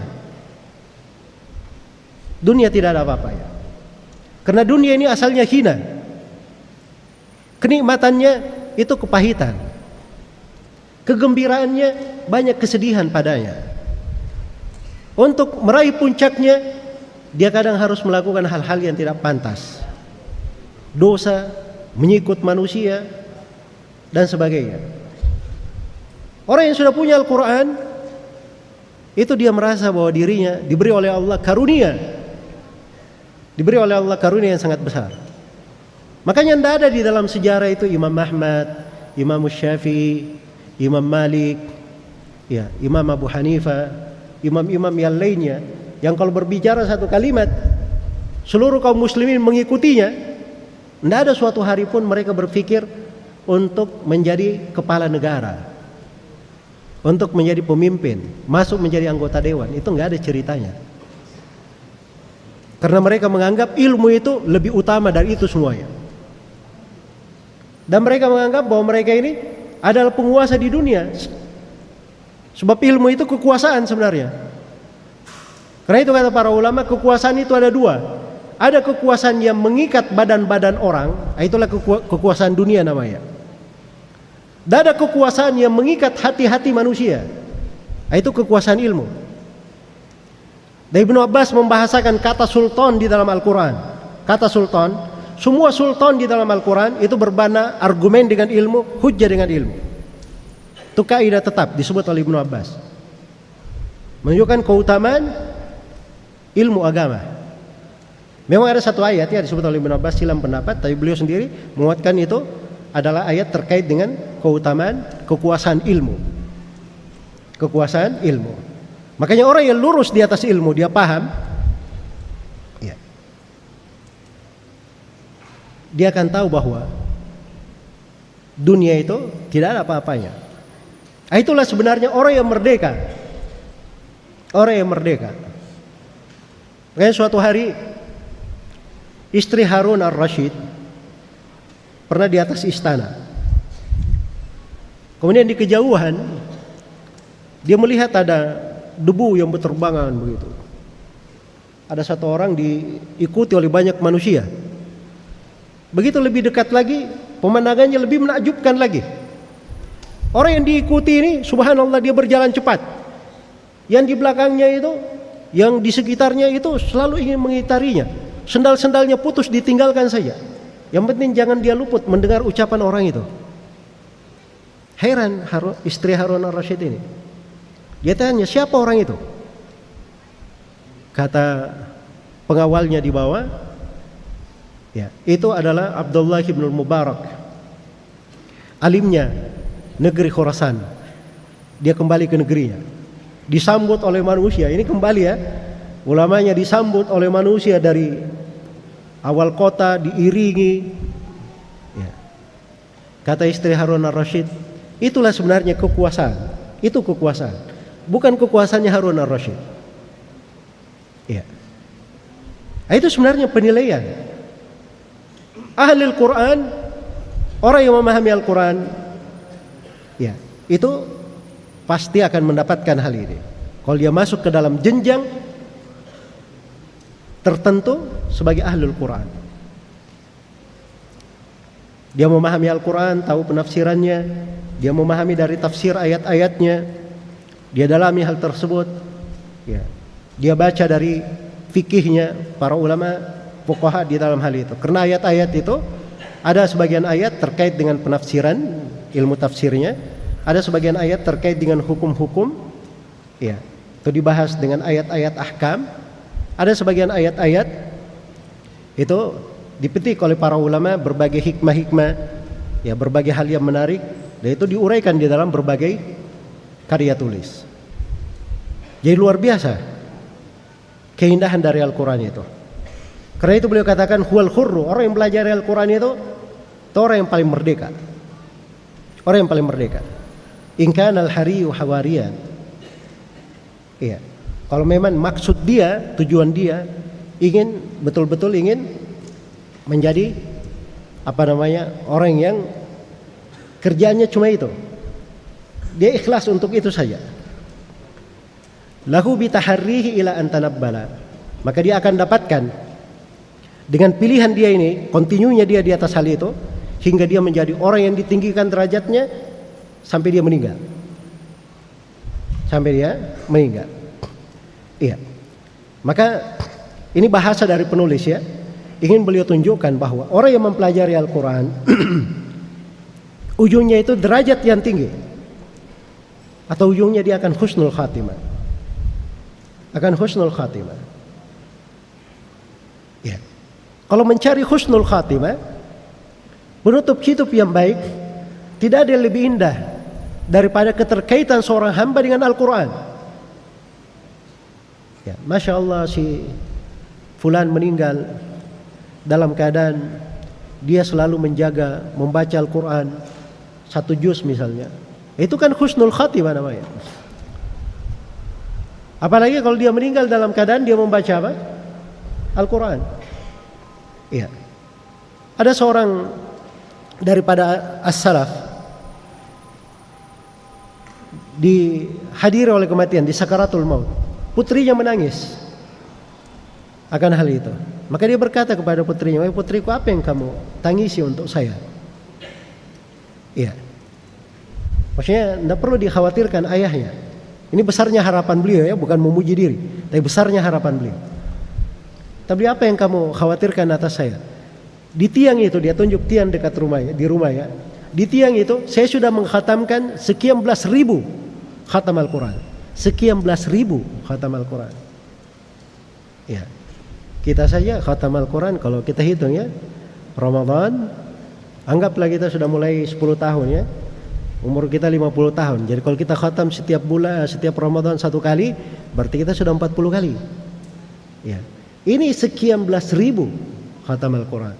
Dunia tidak ada apa-apanya. Karena dunia ini asalnya hina. Kenikmatannya itu kepahitan. Kegembiraannya banyak kesedihan padanya. Untuk meraih puncaknya, dia kadang harus melakukan hal-hal yang tidak pantas. Dosa, menyikut manusia, dan sebagainya. Orang yang sudah punya Al-Quran, itu dia merasa bahwa dirinya diberi oleh Allah karunia. Diberi oleh Allah karunia yang sangat besar. Makanya tidak ada di dalam sejarah itu Imam Ahmad, Imam Syafi'i, Imam Malik, ya, Imam Abu Hanifah, imam-imam yang lainnya, yang kalau berbicara satu kalimat, seluruh kaum muslimin mengikutinya. Tidak ada suatu hari pun mereka berpikir untuk menjadi kepala negara, untuk menjadi pemimpin, masuk menjadi anggota dewan. Itu nggak ada ceritanya. Karena mereka menganggap ilmu itu lebih utama dari itu semuanya. Dan mereka menganggap bahwa mereka ini adalah penguasa di dunia. Sebab ilmu itu kekuasaan sebenarnya. Karena itu kata para ulama, kekuasaan itu ada dua. Ada kekuasaan yang mengikat badan-badan orang, itulah kekuasaan dunia namanya. Dan ada kekuasaan yang mengikat hati-hati manusia, itu kekuasaan ilmu. Dan Ibnu Abbas membahasakan kata sultan di dalam Al-Quran. Kata sultan, semua sultan di dalam Al-Quran itu berbana argumen dengan ilmu, hujjah dengan ilmu. Itu kaidah tetap disebut oleh Ibnu Abbas, menunjukkan keutamaan ilmu agama. Memang ada satu ayat ya disebut oleh Ibnu Abbas, silam pendapat, tapi beliau sendiri menguatkan itu adalah ayat terkait dengan keutamaan kekuasaan ilmu. Kekuasaan ilmu. Makanya orang yang lurus di atas ilmu, dia paham, ya, dia akan tahu bahwa dunia itu tidak ada apa-apanya. Itulah sebenarnya orang yang merdeka. Orang yang merdeka. Makanya suatu hari istri Harun ar-Rasyid pernah di atas istana. Kemudian di kejauhan dia melihat ada debu yang berterbangan begitu. Ada satu orang diikuti oleh banyak manusia. Begitu lebih dekat lagi, pemandangannya lebih menakjubkan lagi. Orang yang diikuti ini, subhanallah, dia berjalan cepat. Yang di belakangnya itu, yang di sekitarnya itu selalu ingin mengitarinya. Sendal-sendalnya putus, ditinggalkan saja. Yang penting jangan dia luput mendengar ucapan orang itu. Heran istri Harun ar-Rasyid ini. Dia tanya, siapa orang itu? Kata pengawalnya di bawah, ya, itu adalah Abdullah bin Mubarak, alimnya negeri Khurasan. Dia kembali ke negerinya, disambut oleh manusia. Ini kembali ya, ulamanya disambut oleh manusia dari awal kota, diiringi Kata istri Harun ar-Rasyid, itulah sebenarnya kekuasaan. Itu kekuasaan, bukan kekuasaannya Harun ar-Rasyid. Ya. Itu sebenarnya penilaian. Ahli Al-Quran, orang yang memahami Al-Quran, ya, itu pasti akan mendapatkan hal ini. Kalau dia masuk ke dalam jenjang tertentu sebagai ahli Al-Quran, dia memahami Al-Quran, tahu penafsirannya, dia memahami dari tafsir ayat-ayatnya, dia dalami hal tersebut, ya. Dia baca dari fikihnya para ulama fuqaha di dalam hal itu. Karena ayat-ayat itu ada sebagian ayat terkait dengan penafsiran, ilmu tafsirnya, ada sebagian ayat terkait dengan hukum-hukum, ya, itu dibahas dengan ayat-ayat ahkam. Ada sebagian ayat-ayat itu dipetik oleh para ulama berbagai hikmah-hikmah, ya, berbagai hal yang menarik, dan itu diuraikan di dalam berbagai karya tulis. Jadi luar biasa keindahan dari Al-Quran itu. Karena itu beliau katakan huwal khurru, orang yang belajar Al-Quran itu orang yang paling merdeka. Orang yang paling merdeka. In kana al-hariyu hawariyan. Iya. Kalau memang maksud dia, tujuan dia ingin betul-betul ingin menjadi orang yang kerjaannya cuma itu. Dia ikhlas untuk itu saja. Lahu bitaharrihi ila antanabbala, maka dia akan dapatkan dengan pilihan dia ini, kontinunya dia di atas hal itu, hingga dia menjadi orang yang ditinggikan derajatnya sampai dia meninggal. Sampai dia meninggal. Iya. Maka ini bahasa dari penulis, ya. Ingin beliau tunjukkan bahwa orang yang mempelajari Al-Quran ujungnya itu derajat yang tinggi, atau ujungnya dia akan husnul khatimah. Akan husnul khatimah. Ya. Kalau mencari husnul khatimah, menutup hidup yang baik, tidak ada yang lebih indah daripada keterkaitan seorang hamba dengan Al-Quran. Ya, Masya Allah, si fulan meninggal dalam keadaan dia selalu menjaga membaca Al-Quran 1 juz misalnya. Itu kan husnul khatimah namanya. Apalagi kalau dia meninggal dalam keadaan dia membaca apa? Al-Quran. Iya. Ada seorang daripada as-salaf dihadiri oleh kematian di sakaratul maut. Putrinya menangis akan hal itu. Maka dia berkata kepada putrinya, "Wahai putriku, apa yang kamu tangisi untuk saya?" Iya. Maksudnya tidak perlu dikhawatirkan ayahnya. Ini besarnya harapan beliau, ya, bukan memuji diri, tapi besarnya harapan beliau. Tapi apa yang kamu khawatirkan atas saya? Di tiang itu, dia tunjuk tiang dekat rumah, ya, di rumah, ya. Di tiang itu saya sudah mengkhatamkan sekian belas ribu khatam Al-Quran. Sekian belas ribu khatam Al-Quran. Ya. Kita saja khatam Al-Quran kalau kita hitung, ya, Ramadan, anggaplah kita sudah mulai 10 tahun, ya. Umur kita 50 tahun. Jadi kalau kita khatam setiap bulan, setiap Ramadan 1 kali, berarti kita sudah 40 kali. Ya. Ini sekian belas ribu khatam Al-Quran.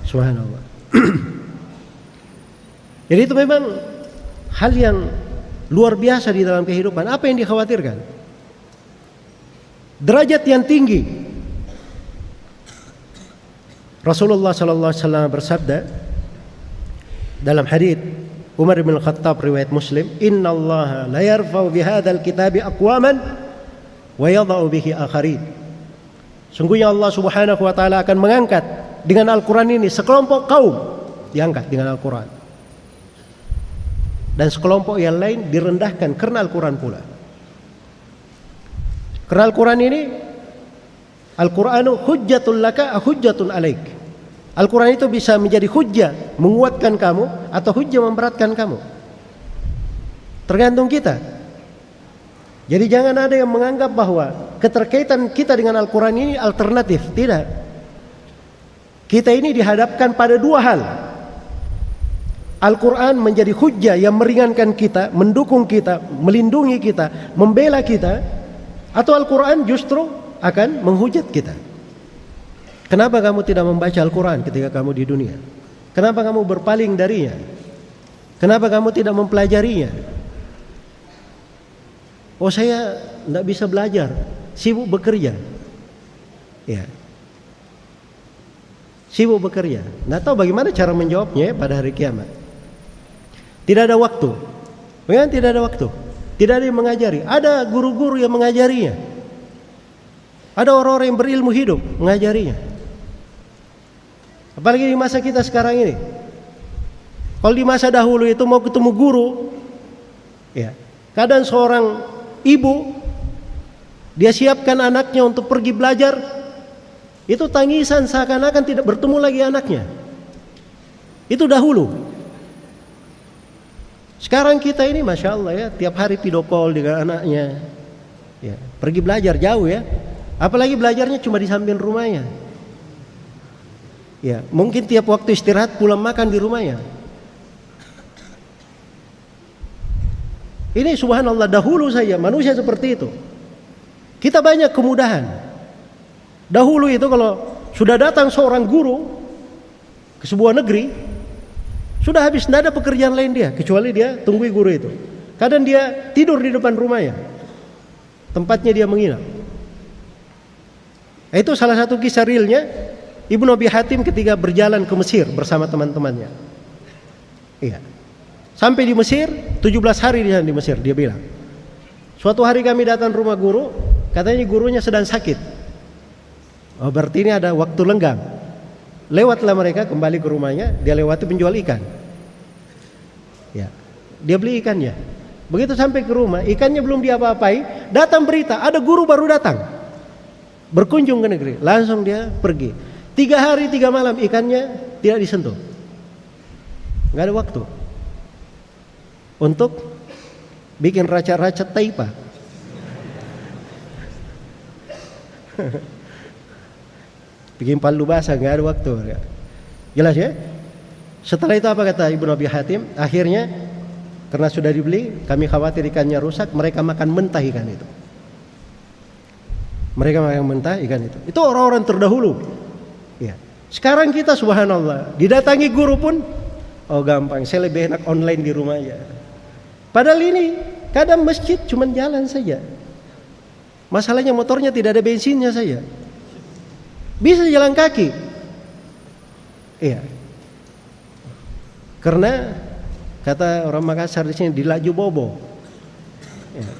Subhanallah. Jadi itu memang hal yang luar biasa di dalam kehidupan. Apa yang dikhawatirkan? Derajat yang tinggi. Rasulullah sallallahu alaihi wasallam bersabda dalam hadits Umar bin Khattab riwayat Muslim, "Innallaha la yarfa'u bihadzal kitabi aqwaman wa yadha'u bihi akharin." Sungguhnya Allah Subhanahu wa taala akan mengangkat dengan Al-Qur'an ini sekelompok kaum, diangkat dengan Al-Qur'an. Dan sekelompok yang lain direndahkan karena Al-Qur'an pula. Karena Al-Qur'an ini, Al-Qur'anu hujjatul laka hujjatun alaik. Al-Quran itu bisa menjadi hujjah menguatkan kamu atau hujjah memberatkan kamu. Tergantung kita. Jadi jangan ada yang menganggap bahwa keterkaitan kita dengan Al-Quran ini alternatif. Tidak. Kita ini dihadapkan pada 2 hal. Al-Quran menjadi hujjah yang meringankan kita, mendukung kita, melindungi kita, membela kita. Atau Al-Quran justru akan menghujat kita. Kenapa kamu tidak membaca Al-Quran ketika kamu di dunia? Kenapa kamu berpaling darinya? Kenapa kamu tidak mempelajarinya? Oh, saya tidak bisa belajar, sibuk bekerja. Ya, sibuk bekerja. Nggak tahu bagaimana cara menjawabnya pada hari kiamat. Tidak ada waktu. Memang tidak ada waktu. Tidak ada yang mengajari. Ada guru-guru yang mengajarinya. Ada orang-orang yang berilmu hidup mengajarinya. Apalagi di masa kita sekarang ini. Kalau di masa dahulu itu mau ketemu guru, ya, kadang seorang ibu dia siapkan anaknya untuk pergi belajar, itu tangisan seakan-akan tidak bertemu lagi anaknya. Itu dahulu. Sekarang kita ini Masya Allah ya, tiap hari video call dengan anaknya, ya, pergi belajar jauh ya. Apalagi belajarnya cuma di samping rumahnya. Ya, mungkin tiap waktu istirahat pulang makan di rumahnya. Ini subhanallah, dahulu saja manusia seperti itu. Kita banyak kemudahan. Dahulu itu kalau sudah datang seorang guru ke sebuah negeri, sudah habis, tidak ada pekerjaan lain dia kecuali dia tunggui guru itu. Kadang dia tidur di depan rumahnya, tempatnya dia menginap. Itu salah satu kisah realnya Ibnu Abi Hatim ketika berjalan ke Mesir bersama teman-temannya. Iya. Sampai di Mesir, 17 hari dia di Mesir, dia bilang. Suatu hari kami datang rumah guru, katanya gurunya sedang sakit. Oh, berarti ini ada waktu lenggang. Lewatlah mereka kembali ke rumahnya, dia lewati penjual ikan. Ya. Dia beli ikannya. Begitu sampai ke rumah, ikannya belum diapa-apai, datang berita, ada guru baru datang. Berkunjung ke negeri, langsung dia pergi. 3 hari 3 malam ikannya tidak disentuh. Nggak ada waktu untuk bikin raca-raca taipa. Bikin palu basah, nggak ada waktu. Jelas ya? Setelah itu apa kata Ibnu Abi Hatim? Akhirnya karena sudah dibeli, kami khawatir ikannya rusak, mereka makan mentah ikan itu. Mereka makan mentah ikan itu. Itu orang-orang terdahulu. Ya. Sekarang kita subhanallah, didatangi guru pun, oh gampang, saya lebih enak online di rumah aja. Padahal ini kadang masjid cuma jalan saja. Masalahnya motornya tidak ada bensinnya saja. Bisa jalan kaki. Iya. Karena kata orang Makassar di sini dilaju bobo. Ya.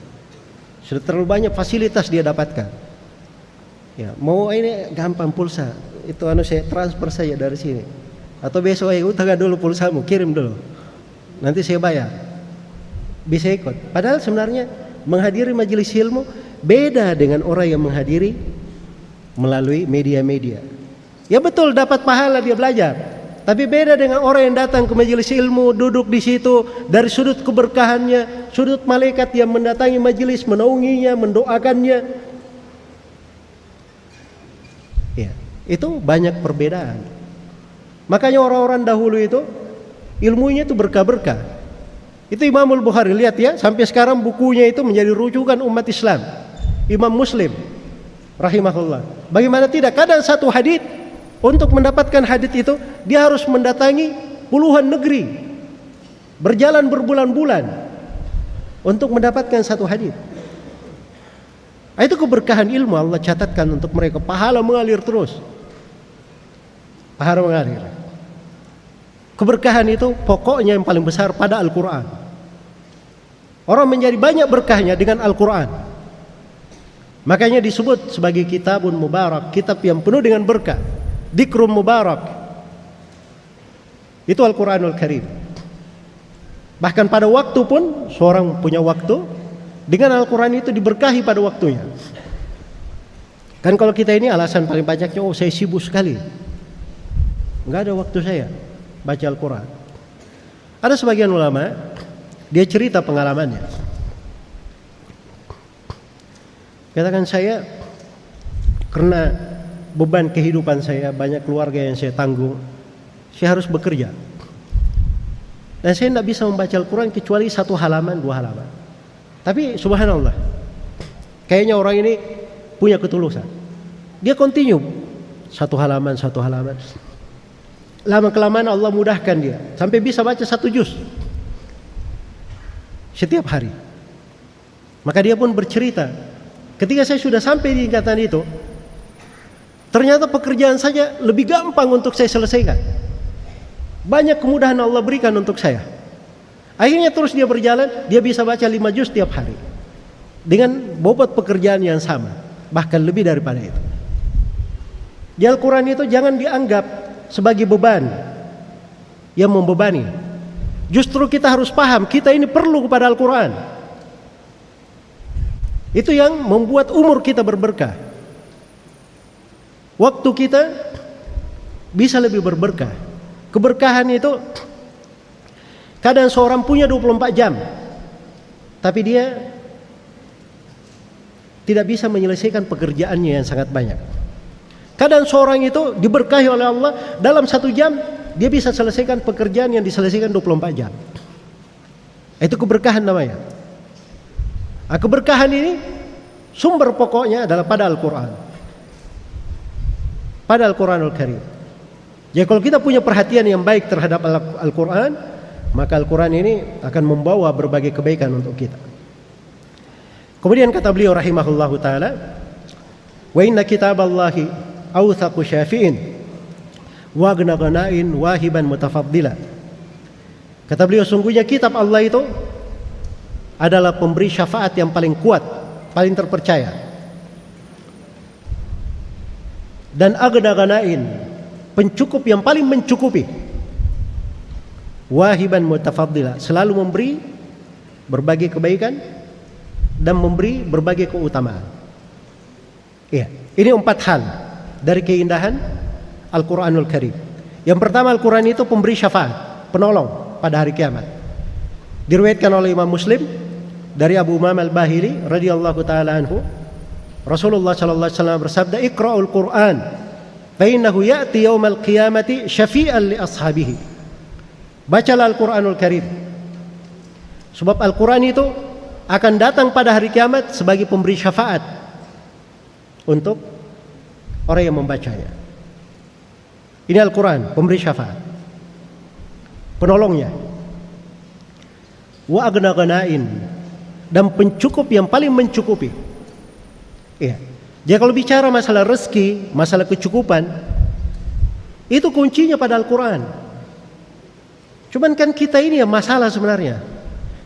Sudah terlalu banyak fasilitas dia dapatkan. Ya, mau ini gampang pulsa. Itu saya transfer saja dari sini. Atau besok utang dulu pulsamu, kirim dulu. Nanti saya bayar. Bisa ikut. Padahal sebenarnya menghadiri majelis ilmu beda dengan orang yang menghadiri melalui media-media. Ya betul, dapat pahala dia belajar. Tapi beda dengan orang yang datang ke majelis ilmu, duduk di situ dari sudut keberkahannya, sudut malaikat yang mendatangi majelis, menaunginya, mendoakannya. Ya, itu banyak perbedaan. Makanya orang-orang dahulu itu ilmunya itu berkah-berkah. Itu Imamul Bukhari, lihat ya, sampai sekarang bukunya itu menjadi rujukan umat Islam. Imam Muslim rahimahullah. Bagaimana tidak, kadang satu hadits, untuk mendapatkan hadits itu dia harus mendatangi puluhan negeri, berjalan berbulan-bulan untuk mendapatkan satu hadits. Itu keberkahan ilmu Allah catatkan untuk mereka, pahala mengalir terus. Pahala mengalir. Keberkahan itu pokoknya yang paling besar pada Al-Quran. Orang menjadi banyak berkahnya dengan Al-Quran. Makanya disebut sebagai kitabun mubarak, kitab yang penuh dengan berkah. Dikrum mubarak. Itu Al-Quranul Karim. Bahkan pada waktu pun, seorang punya waktu, dengan Al-Quran itu diberkahi pada waktunya. Kan kalau kita ini alasan paling banyaknya, oh saya sibuk sekali, nggak ada waktu saya baca Al-Quran. Ada sebagian ulama, dia cerita pengalamannya. Katakan saya, karena beban kehidupan saya, banyak keluarga yang saya tanggung, saya harus bekerja. Dan saya tidak bisa membaca Al-Quran kecuali 1 halaman, 2 halaman. Tapi subhanallah, kayaknya orang ini punya ketulusan. Dia continue 1 halaman, 1 halaman. lama-kelamaan Allah mudahkan dia sampai bisa baca 1 juz setiap hari. Maka dia pun bercerita, ketika saya sudah sampai di tingkatan itu, ternyata pekerjaan saja lebih gampang untuk saya selesaikan. Banyak kemudahan Allah berikan untuk saya. Akhirnya terus dia berjalan, dia bisa baca 5 juz tiap hari dengan bobot pekerjaan yang sama, bahkan lebih daripada itu. Di Al-Quran itu jangan dianggap sebagai beban yang membebani. Justru kita harus paham, kita ini perlu kepada Al-Quran. Itu yang membuat umur kita berberkah. Waktu kita bisa lebih berberkah. Keberkahan itu kadang seorang punya 24 jam, tapi dia tidak bisa menyelesaikan pekerjaannya yang sangat banyak. Kadang seorang itu diberkahi oleh Allah, dalam 1 jam dia bisa selesaikan pekerjaan yang diselesaikan 24 jam. Itu keberkahan namanya. Keberkahan ini sumber pokoknya adalah pada Al-Quran, pada Al-Quranul Karim. Jadi kalau kita punya perhatian yang baik terhadap Al-Quran, maka Al-Quran ini akan membawa berbagai kebaikan untuk kita. Kemudian kata beliau rahimahullahu ta'ala, wa inna kitaballahi awthaqu syafi'in wa gna-gnain wahiban mutafaddila. Kata beliau, sungguhnya kitab Allah itu adalah pemberi syafaat yang paling kuat, paling terpercaya. Dan agna-gnain, pencukup yang paling mencukupi. Wahiban mutafaddila, selalu memberi berbagai kebaikan dan memberi berbagai keutamaan. Iya, ini 4 hal dari keindahan Al-Quranul Karim. Yang pertama, Al-Quran itu pemberi syafaat, penolong pada hari kiamat. Diriwayatkan oleh Imam Muslim dari Abu Umamah Al-Bahili radhiyallahu taala anhu, Rasulullah sallallahu alaihi wasallam bersabda, "Iqra'ul Qur'an fa innahu ya'ti yaumal qiyamati syafi'an li ashabihi." Bacalah Al-Quranul Karim, sebab Al-Quran itu akan datang pada hari kiamat sebagai pemberi syafaat untuk orang yang membacanya. Ini Al-Quran, pemberi syafaat, penolongnya. Wa agna-gnain, dan pencukup yang paling mencukupi. Iya. Jadi kalau bicara masalah rezeki, masalah kecukupan, itu kuncinya pada Al-Quran. Cuman kan kita ini yang masalah sebenarnya.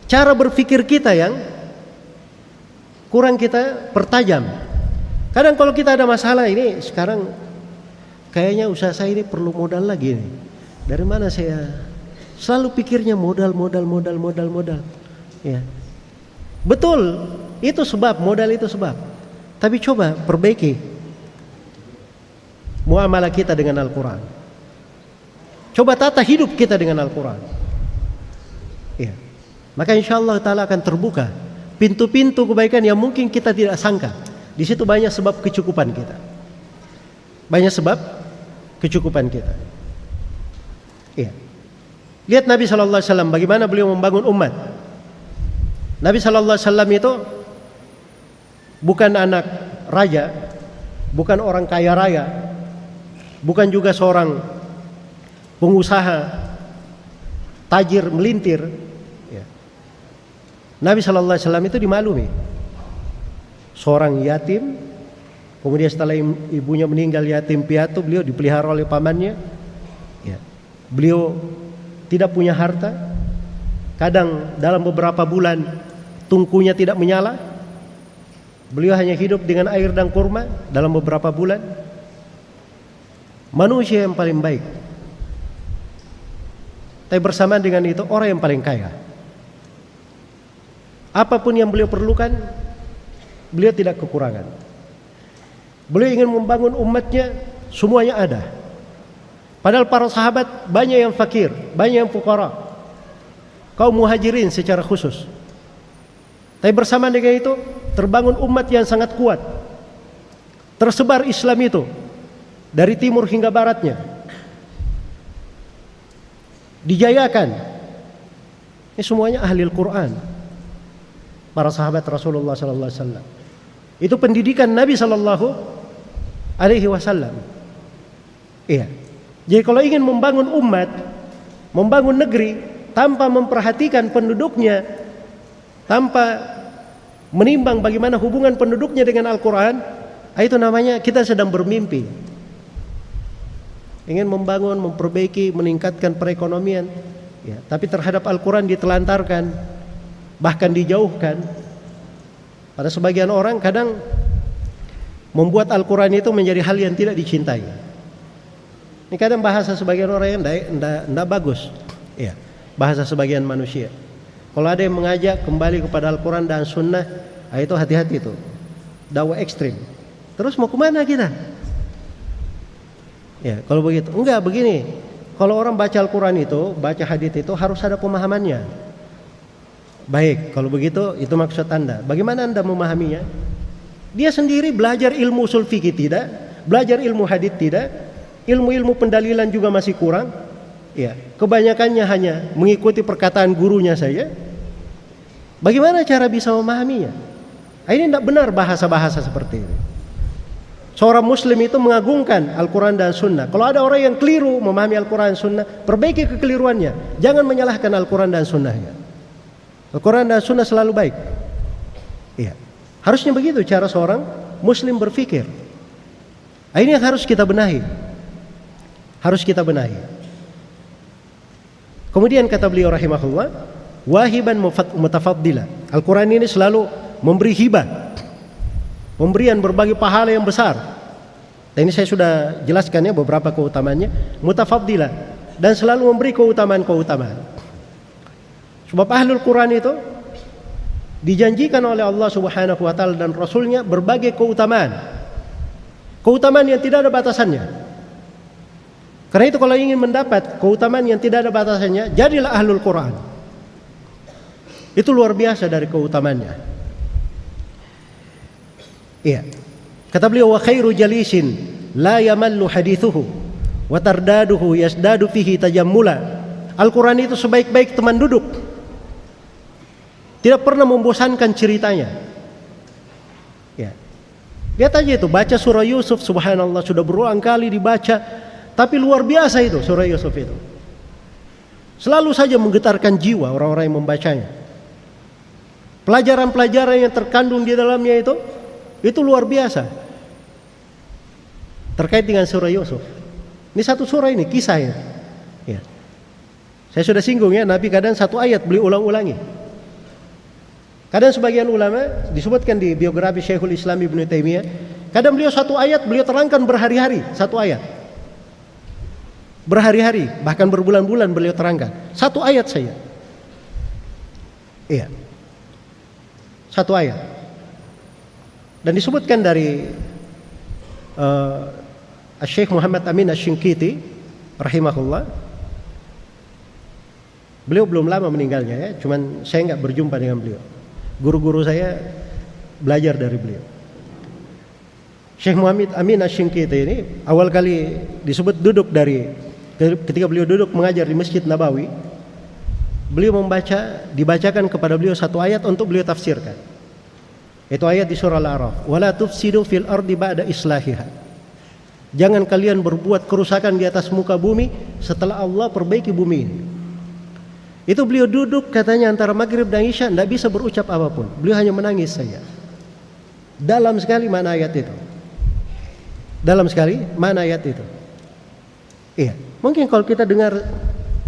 Cara berpikir kita yang kurang kita pertajam. Kadang kalau kita ada masalah ini, sekarang kayaknya usaha saya ini perlu modal lagi nih. Dari mana saya selalu pikirnya modal. Ya. Betul, itu sebab, modal itu sebab. Tapi coba perbaiki muamalah kita dengan Al-Quran. Coba tata hidup kita dengan Al-Quran. Ya. Maka insya Allah ta'ala akan terbuka pintu-pintu kebaikan yang mungkin kita tidak sangka. Di situ banyak sebab kecukupan kita. Banyak sebab kecukupan kita. Ya. Lihat Nabi SAW bagaimana beliau membangun umat. Nabi SAW itu bukan anak raja, bukan orang kaya raya, bukan juga seorang pengusaha tajir melintir. Ya. Nabi SAW itu dimaklumi seorang yatim, kemudian setelah ibunya meninggal yatim piatu, beliau dipelihara oleh pamannya. Ya. Beliau tidak punya harta, kadang dalam beberapa bulan tungkunya tidak menyala. Beliau hanya hidup dengan air dan kurma dalam beberapa bulan. Manusia yang paling baik. Tapi bersamaan dengan itu orang yang paling kaya. Apapun yang beliau perlukan, beliau tidak kekurangan. Beliau ingin membangun umatnya, semuanya ada. Padahal para sahabat banyak yang fakir, banyak yang fuqara, kaum muhajirin secara khusus. Tapi bersamaan dengan itu terbangun umat yang sangat kuat. Tersebar Islam itu dari timur hingga baratnya. Dijayakan. Ini semuanya ahli Al-Quran. Para sahabat Rasulullah sallallahu alaihi wasallam. Itu pendidikan Nabi sallallahu alaihi wasallam. Iya. Jadi kalau ingin membangun umat, membangun negeri tanpa memperhatikan penduduknya, tanpa menimbang bagaimana hubungan penduduknya dengan Al-Quran, itu namanya kita sedang bermimpi. Ingin membangun, memperbaiki, meningkatkan perekonomian, ya, tapi terhadap Al-Quran ditelantarkan, bahkan dijauhkan. Pada sebagian orang kadang membuat Al-Quran itu menjadi hal yang tidak dicintai. Ini kadang bahasa sebagian orang yang tidak bagus, ya, bahasa sebagian manusia. Kalau ada yang mengajak kembali kepada Al-Quran dan Sunnah, itu hati-hati itu, dakwah ekstrim. Terus mau kemana kita? Ya, kalau begitu, enggak begini. Kalau orang baca Al-Quran itu, baca hadits itu harus ada pemahamannya. Baik, kalau begitu itu maksud Anda. Bagaimana Anda memahaminya? Dia sendiri belajar ilmu usul fikih tidak, belajar ilmu hadits tidak, ilmu-ilmu pendalilan juga masih kurang. Ya, kebanyakannya hanya mengikuti perkataan gurunya saja. Bagaimana cara bisa memahaminya? Ini tidak benar bahasa-bahasa seperti ini. Seorang muslim itu mengagungkan Al-Quran dan Sunnah. Kalau ada orang yang keliru memahami Al-Quran dan Sunnah, perbaiki kekeliruannya. Jangan menyalahkan Al-Quran dan Sunnahnya. Al-Quran dan Sunnah selalu baik. Iya. Harusnya begitu cara seorang muslim berpikir. Ini yang harus kita benahi. Harus kita benahi. Kemudian kata beliau rahimahullah, wahiban mutafaddila. Al-Quran ini selalu memberi hibah, pemberian berbagai pahala yang besar. Dan ini saya sudah jelaskan ya beberapa keutamaannya. Mutafaddila, dan selalu memberi keutamaan-keutamaan. Sebab ahlul Quran itu dijanjikan oleh Allah Subhanahu wa taala dan Rasulnya berbagai keutamaan. Keutamaan yang tidak ada batasannya. Karena itu kalau ingin mendapat keutamaan yang tidak ada batasannya, jadilah ahlul Quran. Itu luar biasa dari keutamaannya. Iya. Kata beliau, wa khairu jalisin la yamallu hadithuhu wa tardaduhu yasdadu fihi tajammula. Al-Quran itu sebaik-baik teman duduk, tidak pernah membosankan ceritanya. Ya. Lihat aja itu, baca surah Yusuf, subhanallah, sudah berulang kali dibaca, tapi luar biasa itu surah Yusuf itu. Selalu saja menggetarkan jiwa orang-orang yang membacanya. Pelajaran-pelajaran yang terkandung di dalamnya itu luar biasa. Terkait dengan surah Yusuf. Ini satu surah ini, kisahnya. Ya. Saya sudah singgung ya, Nabi kadang satu ayat beliau ulang-ulangi. Kadang sebagian ulama disebutkan di biografi Syekhul Islam Ibnu Taimiyah, kadang beliau satu ayat beliau terangkan berhari-hari, satu ayat. Berhari-hari, bahkan berbulan-bulan beliau terangkan. Satu ayat saja. Iya. Satu ayat. Dan disebutkan dari Syekh Muhammad Amin Asy-Syinkiti rahimahullah. Beliau belum lama meninggalnya ya, cuman saya enggak berjumpa dengan beliau. Guru-guru saya belajar dari beliau. Syekh Muhammad Amin Asy-Syinkiti ini awal kali disebut duduk dari ketika beliau duduk mengajar di Masjid Nabawi, beliau dibacakan kepada beliau satu ayat untuk beliau tafsirkan. Itu ayat di surah Al-A'raf, wala tufsidu fil ardi ba'da islahiha. Jangan kalian berbuat kerusakan di atas muka bumi setelah Allah perbaiki bumi ini. Itu beliau duduk katanya antara maghrib dan isya, tidak bisa berucap apapun. Beliau hanya menangis saja. Dalam sekali mana ayat itu. Dalam sekali mana ayat itu. Iya, mungkin kalau kita dengar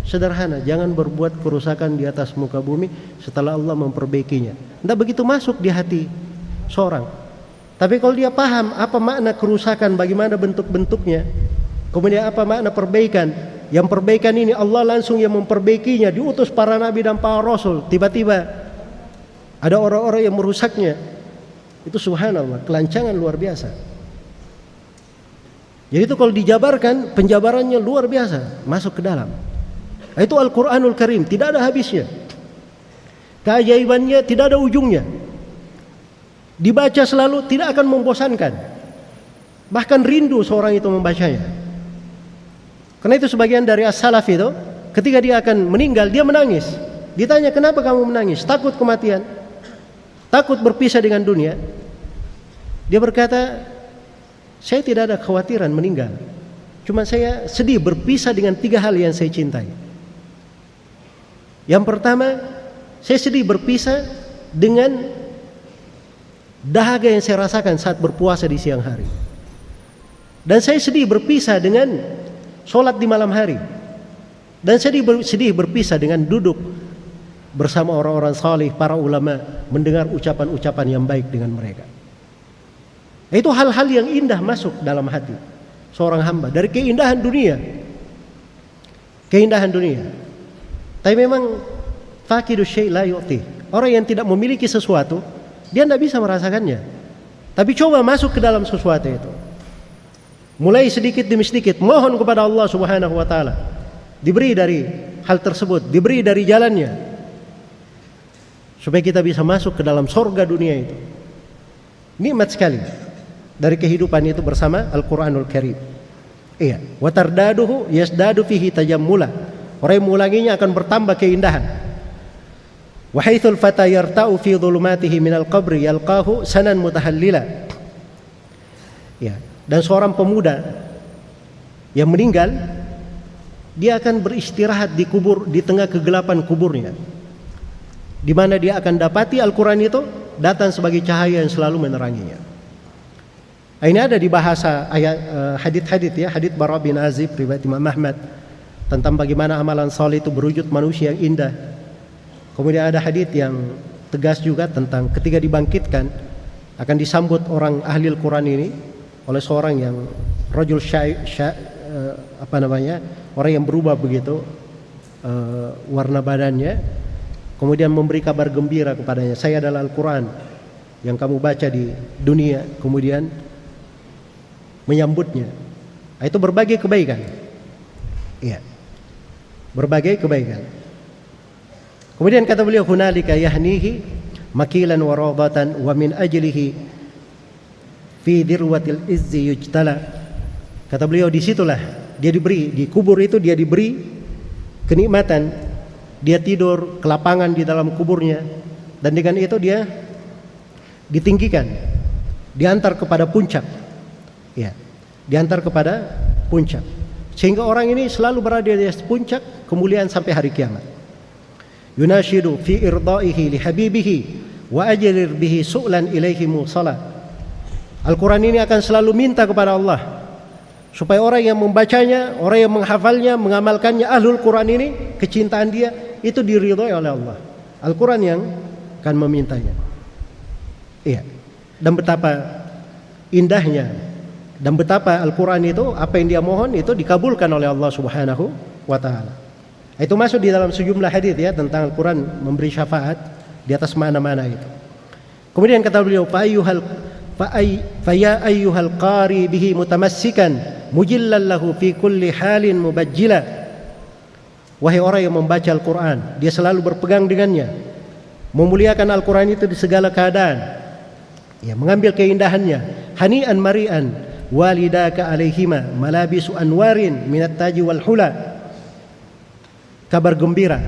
sederhana, jangan berbuat kerusakan di atas muka bumi setelah Allah memperbaikinya. Tidak begitu masuk di hati seorang. Tapi kalau dia paham apa makna kerusakan, bagaimana bentuk-bentuknya, kemudian apa makna perbaikan, yang perbaikan ini Allah langsung yang memperbaikinya, diutus para nabi dan para rasul, tiba-tiba ada orang-orang yang merusaknya, itu subhanallah, kelancangan luar biasa. Jadi itu kalau dijabarkan, penjabarannya luar biasa, masuk ke dalam. Itu Al-Quranul Karim, tidak ada habisnya. Keajaibannya tidak ada ujungnya. Dibaca selalu, tidak akan membosankan. Bahkan rindu seorang itu membacanya. Karena itu sebagian dari as-salaf itu, ketika dia akan meninggal, dia menangis. Ditanya, kenapa kamu menangis? Takut kematian? Takut berpisah dengan dunia? Dia berkata, saya tidak ada kekhawatiran meninggal. Cuma saya sedih berpisah dengan 3 hal yang saya cintai. Yang pertama, saya sedih berpisah dengan dahaga yang saya rasakan saat berpuasa di siang hari. Dan saya sedih berpisah dengan sholat di malam hari. Dan sedih berpisah dengan duduk bersama orang-orang salih, para ulama, mendengar ucapan-ucapan yang baik dengan mereka. Itu hal-hal yang indah masuk dalam hati seorang hamba dari keindahan dunia. Keindahan dunia. Tapi memang faqidu syai' la yu'ti. Orang yang tidak memiliki sesuatu, dia tidak bisa merasakannya. Tapi coba masuk ke dalam sesuatu itu. Mulai sedikit demi sedikit mohon kepada Allah Subhanahu wa taala. Diberi dari hal tersebut, diberi dari jalannya. Supaya kita bisa masuk ke dalam surga dunia itu. Nikmat sekali dari kehidupan itu bersama Al-Qur'anul Karim. Iya, wa tardaduhu yasdadu fihi tajammula. Orang yang mengulanginya akan bertambah keindahan. Wa haitsul fata yarta'u fi dhulumatihi minal qabri yalqahu sanan mutahallila. Ya, dan seorang pemuda yang meninggal, dia akan beristirahat di kubur, di tengah kegelapan kuburnya, di mana dia akan dapati Al-Quran itu datang sebagai cahaya yang selalu meneranginya. Ini ada di bahasa ayat hadits-hadits ya, hadits Bara bin Azib riwayat Imam Ahmad tentang bagaimana amalan saleh itu berwujud manusia yang indah. Kemudian ada hadits yang tegas juga tentang ketika dibangkitkan akan disambut orang ahli Al-Quran ini oleh seorang yang rajul orang yang berubah begitu warna badannya, kemudian memberi kabar gembira kepadanya, saya adalah Al-Quran yang kamu baca di dunia, kemudian menyambutnya. Itu berbagai kebaikan. Iya, berbagai kebaikan. Kemudian kata beliau, hunalika yahnihi makilan wa radatan wa min ajlihi fi dirwatil izzi yujtala. Kata beliau, disitulah dia diberi, di kubur itu dia diberi kenikmatan, dia tidur kelapangan di dalam kuburnya, dan dengan itu dia ditinggikan, diantar kepada puncak, ya, diantar kepada puncak, sehingga orang ini selalu berada di atas puncak kemuliaan sampai hari kiamat. Yunashidu fi irdaihi li habibihi wa ajrir bihi su'lan ilaihi musala. Al-Quran ini akan selalu minta kepada Allah supaya orang yang membacanya, orang yang menghafalnya, mengamalkannya, ahlul Quran ini, kecintaan dia itu diridhai oleh Allah. Al-Quran yang akan memintanya. Iya. Dan betapa indahnya dan betapa Al-Quran itu, apa yang dia mohon itu dikabulkan oleh Allah Subhanahu wa taala. Itu masuk di dalam sejumlah hadis ya tentang Al-Quran memberi syafaat di atas mana-mana itu. Kemudian kata beliau, fa ya ayyuhal qari bihi mutamassikan mujillan lahu fi kulli halin mubajjila. Wahai orang yang membaca Al-Quran, dia selalu berpegang dengannya, memuliakan Al-Quran itu di segala keadaan, ya, mengambil keindahannya. Hani'an mari'an walidaka alaihima malabisu anwarin minat taji wal hula. Kabar gembira,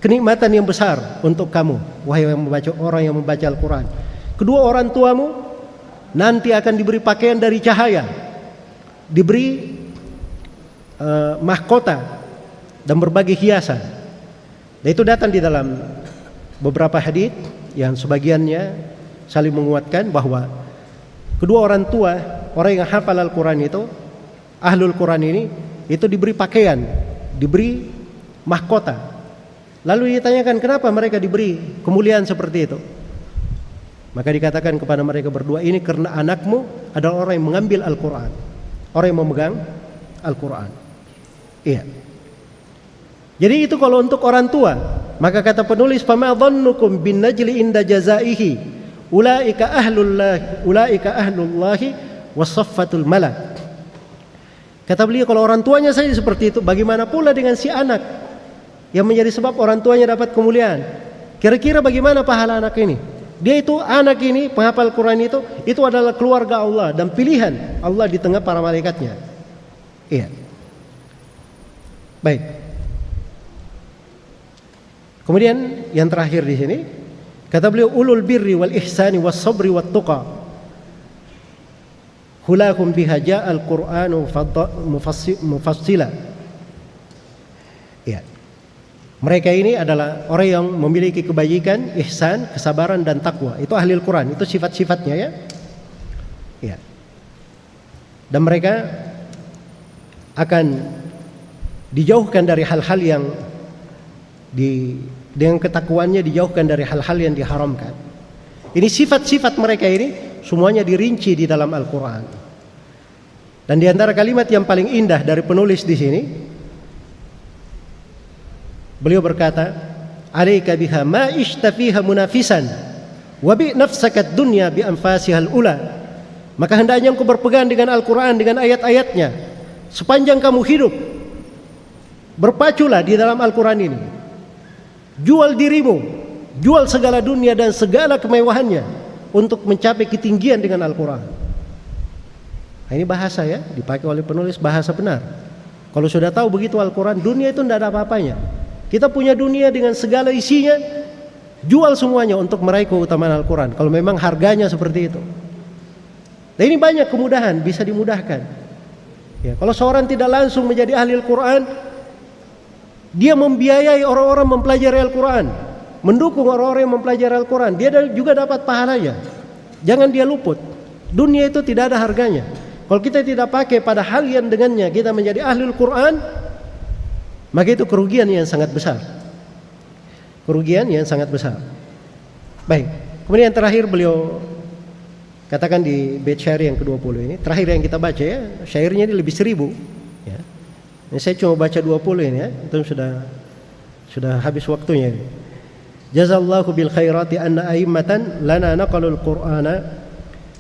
kenikmatan yang besar untuk kamu, wahai orang yang membaca Al-Quran. Kedua orang tuamu nanti akan diberi pakaian dari cahaya, diberi mahkota dan berbagai hiasan. Dan itu datang di dalam beberapa hadis yang sebagiannya saling menguatkan bahwa kedua orang tua orang yang hafal Al-Quran itu, ahlul Quran ini, itu diberi pakaian, diberi mahkota. Lalu ditanyakan kenapa mereka diberi kemuliaan seperti itu. Maka dikatakan kepada mereka berdua, ini karena anakmu adalah orang yang mengambil Al-Quran, orang yang memegang Al-Quran. Iya. Jadi itu kalau untuk orang tua. Maka kata penulis, fama dhannukum bin najli inda jazaihi ulaika ahlullahi wasaffatul malak. Kata beliau, kalau orang tuanya saja seperti itu, bagaimana pula dengan si anak yang menjadi sebab orang tuanya dapat kemuliaan? Kira-kira bagaimana pahala anak ini? Dia itu, anak ini, penghafal Quran itu adalah keluarga Allah dan pilihan Allah di tengah para malaikatnya. Iya. Baik. Kemudian yang terakhir di sini, kata beliau, ulul birri wal ihsani was sabri wat tuqa hulahum biha ja'al Qur'anu mufassila. Ya. Mereka ini adalah orang yang memiliki kebajikan, ihsan, kesabaran dan takwa. Itu ahli Al-Quran, itu sifat-sifatnya ya. Ya. Dan mereka akan dijauhkan dari hal-hal yang dengan ketakwaannya dijauhkan dari hal-hal yang diharamkan. Ini sifat-sifat mereka ini semuanya dirinci di dalam Al-Quran. Dan di antara kalimat yang paling indah dari penulis di sini, beliau berkata, "Alaika biha ma ishtafiha munafisan wa bi nafsaka dunya bi anfasihal ula." Maka hendaknya engkau berpegang dengan Al-Quran, dengan ayat-ayatnya sepanjang kamu hidup. Berpaculah di dalam Al-Quran ini. Jual dirimu, jual segala dunia dan segala kemewahannya untuk mencapai ketinggian dengan Al-Quran. Nah, ini bahasa ya, dipakai oleh penulis, bahasa benar. Kalau sudah tahu begitu Al-Quran, dunia itu tidak ada apa-apanya. Kita punya dunia dengan segala isinya, jual semuanya untuk meraih keutamaan Al-Quran. Kalau memang harganya seperti itu. Dan ini banyak kemudahan, bisa dimudahkan. Ya, kalau seorang tidak langsung menjadi ahli Al-Quran, dia membiayai orang-orang mempelajari Al-Quran, mendukung orang-orang yang mempelajari Al-Quran, dia juga dapat pahalanya. Jangan dia luput. Dunia itu tidak ada harganya. Kalau kita tidak pakai pada hal yang dengannya kita menjadi ahli Al-Quran, maka itu kerugian yang sangat besar. Kerugian yang sangat besar. Baik, kemudian terakhir beliau katakan di bait syair yang ke-20 ini, terakhir yang kita baca ya, syairnya ini lebih 1000 ya. Ini saya cuma baca 20 ini ya, itu sudah habis waktunya ini. Jazallahu bil khairati anna a'immatan lana naqalul Qur'ana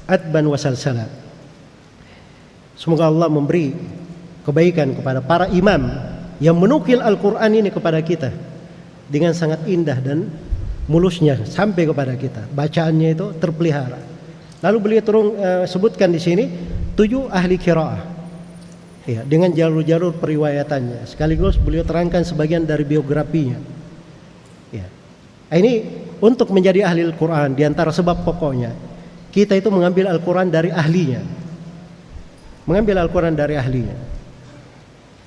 adban wa salsala. Semoga Allah memberi kebaikan kepada para imam yang menukil Al-Quran ini kepada kita dengan sangat indah dan mulusnya sampai kepada kita. Bacaannya itu terpelihara. Lalu beliau sebutkan di sini 7 ahli qiraah. Ya, dengan jalur-jalur periwayatannya. Sekaligus beliau terangkan sebagian dari biografinya. Ya. Ini untuk menjadi ahli Al-Quran, di antara sebab pokoknya kita itu mengambil Al-Quran dari ahlinya. Mengambil Al-Quran dari ahlinya.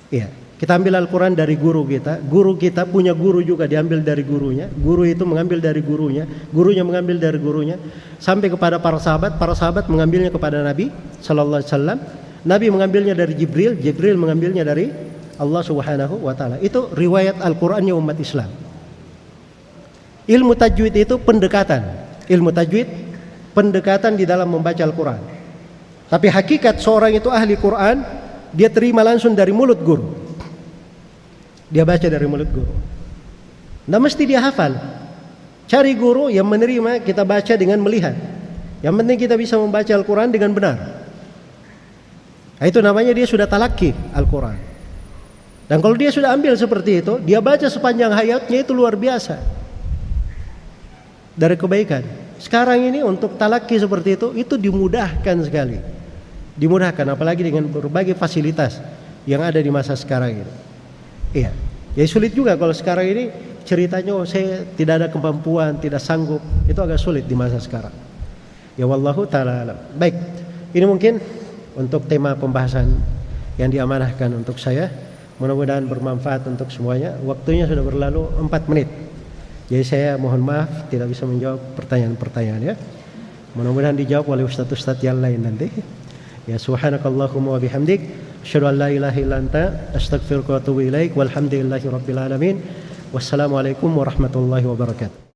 Ya, kita ambil Al-Quran dari guru kita. Guru kita punya guru juga, diambil dari gurunya. Guru itu mengambil dari gurunya. Gurunya mengambil dari gurunya. Sampai kepada para sahabat mengambilnya kepada Nabi Sallallahu Alaihi Wasallam. Nabi mengambilnya dari Jibril, Jibril mengambilnya dari Allah Subhanahu wa Ta'ala. Itu riwayat Al-Qurannya umat Islam. Ilmu tajwid itu pendekatan. Ilmu tajwid pendekatan di dalam membaca Al-Quran. Tapi hakikat seorang itu ahli Quran, dia terima langsung dari mulut guru. Dia baca dari mulut guru. Tidak mesti dia hafal. Cari guru yang menerima kita baca dengan melihat. Yang penting kita bisa membaca Al-Quran dengan benar. Nah, itu namanya dia sudah talaki Al-Quran. Dan kalau dia sudah ambil seperti itu, dia baca sepanjang hayatnya, itu luar biasa dari kebaikan. Sekarang ini untuk talaki seperti itu dimudahkan sekali. Dimudahkan apalagi dengan berbagai fasilitas yang ada di masa sekarang ini. Iya. Ya sulit juga kalau sekarang ini ceritanya saya tidak ada kemampuan, tidak sanggup. Itu agak sulit di masa sekarang. Ya wallahu ta'ala alam. Baik. Ini mungkin untuk tema pembahasan yang diamanahkan untuk saya. Mudah-mudahan bermanfaat untuk semuanya. Waktunya sudah berlalu 4 menit. Jadi saya mohon maaf tidak bisa menjawab pertanyaan-pertanyaan ya. Mudah-mudahan dijawab oleh ustaz-ustaz yang lain nanti. Ya subhanakallahumma wa bihamdik asyhadu an la ilaha illa anta astaghfiruka wa atubu ilaik walhamdulillahi rabbil alamin. Wassalamualaikum warahmatullahi wabarakatuh.